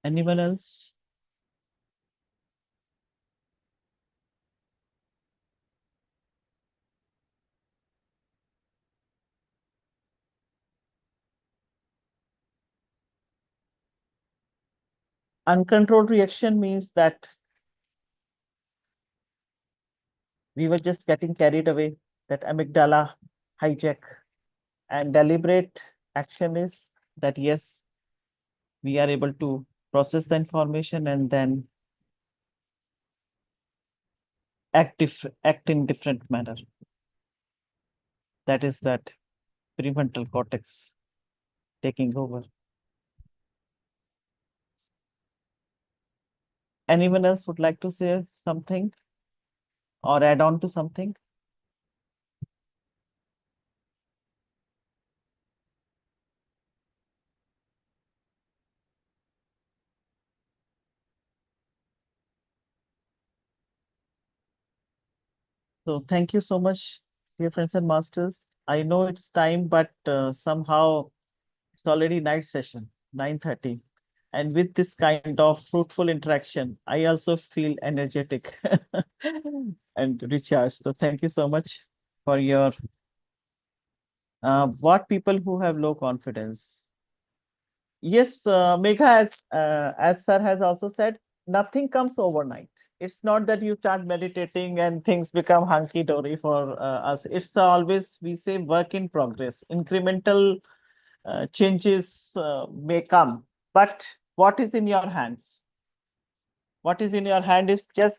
Anyone else? Uncontrolled reaction means that we were just getting carried away, that amygdala hijack. And deliberate action is that, yes, we are able to process the information and then act in different manner. That is that prefrontal cortex taking over. Anyone else would like to say something or add on to something? So thank you so much, dear friends and masters. I know it's time, but somehow it's already night session, 9:30. And with this kind of fruitful interaction, I also feel energetic and recharged. So thank you so much for your what people who have low confidence. Yes, Megha, as sir has also said, nothing comes overnight. It's not that you start meditating and things become hunky dory for us. It's always, we say, work in progress. Incremental changes may come, but what is in your hands? What is in your hand is just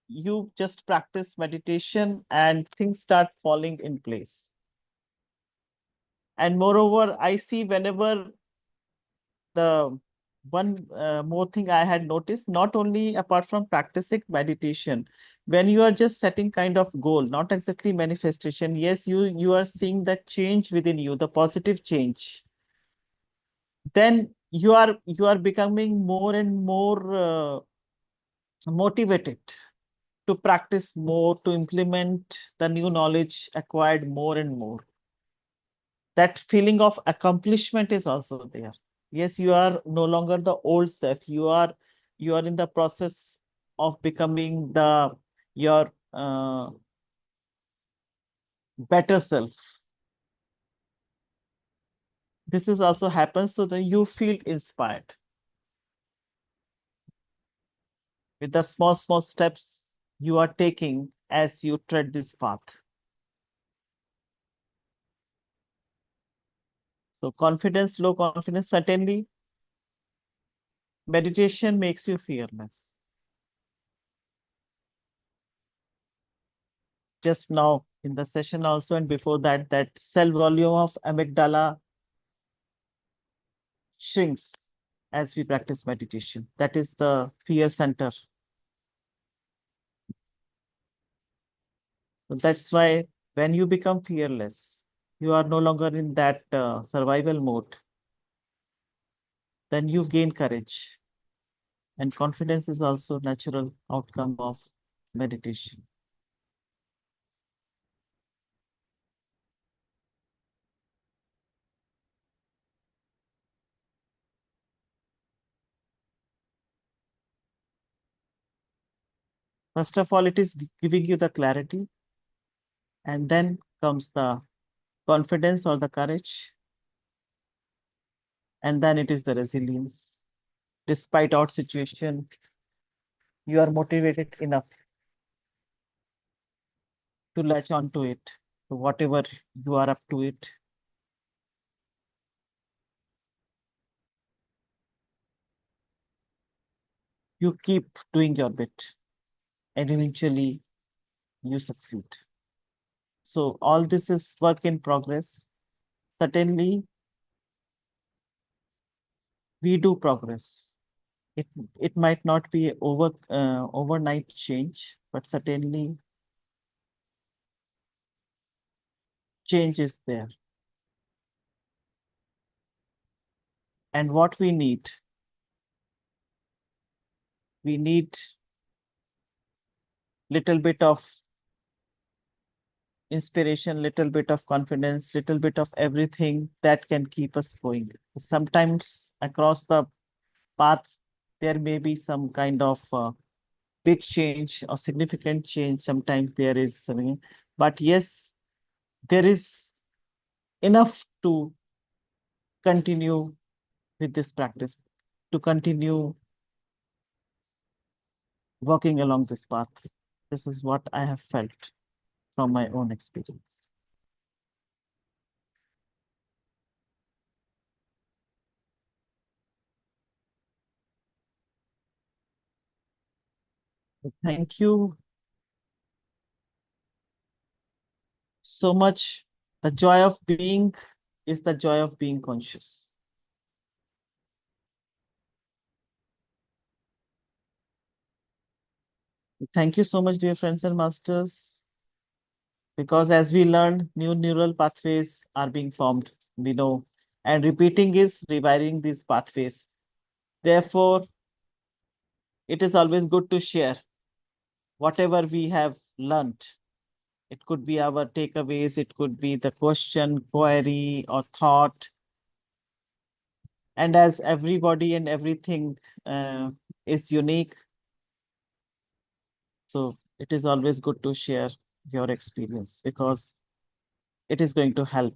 you just practice meditation and things start falling in place. And moreover, I see whenever the one more thing I had noticed, not only apart from practicing meditation, when you are just setting kind of goal, not exactly manifestation, yes, you are seeing that change within you, the positive change, then you are becoming more and more motivated to practice more, to implement the new knowledge acquired more and more. That feeling of accomplishment is also there. Yes, you are no longer the old self. You are in the process of becoming your better self. This is also happens so that you feel inspired with the small steps you are taking as you tread this path. So confidence, low confidence, certainly meditation makes you fearless. Just now in the session also and before that, that cell volume of amygdala shrinks as we practice meditation. That is the fear center. So that's why when you become fearless, you are no longer in that survival mode. Then you gain courage. And confidence is also natural outcome of meditation. First of all, it is giving you the clarity, and then comes the confidence or the courage, and then it is the resilience. Despite odd situation, you are motivated enough to latch onto it. So whatever you are up to it, you keep doing your bit. and eventually you succeed. So all this is work in progress. Certainly, we do progress. It might not be overnight change, but certainly change is there. And what we need little bit of inspiration, little bit of confidence, little bit of everything that can keep us going. Sometimes across the path, there may be some kind of big change or significant change. Sometimes there is something, but yes, there is enough to continue with this practice, to continue working along this path. This is what I have felt from my own experience. Thank you so much. The joy of being is the joy of being conscious. Thank you so much, dear friends and masters, because as we learned, new neural pathways are being formed, we know, and repeating is rewiring these pathways. Therefore, it is always good to share whatever we have learned. It could be our takeaways, it could be the question, query, or thought. And as everybody and everything is unique, so it is always good to share your experience because it is going to help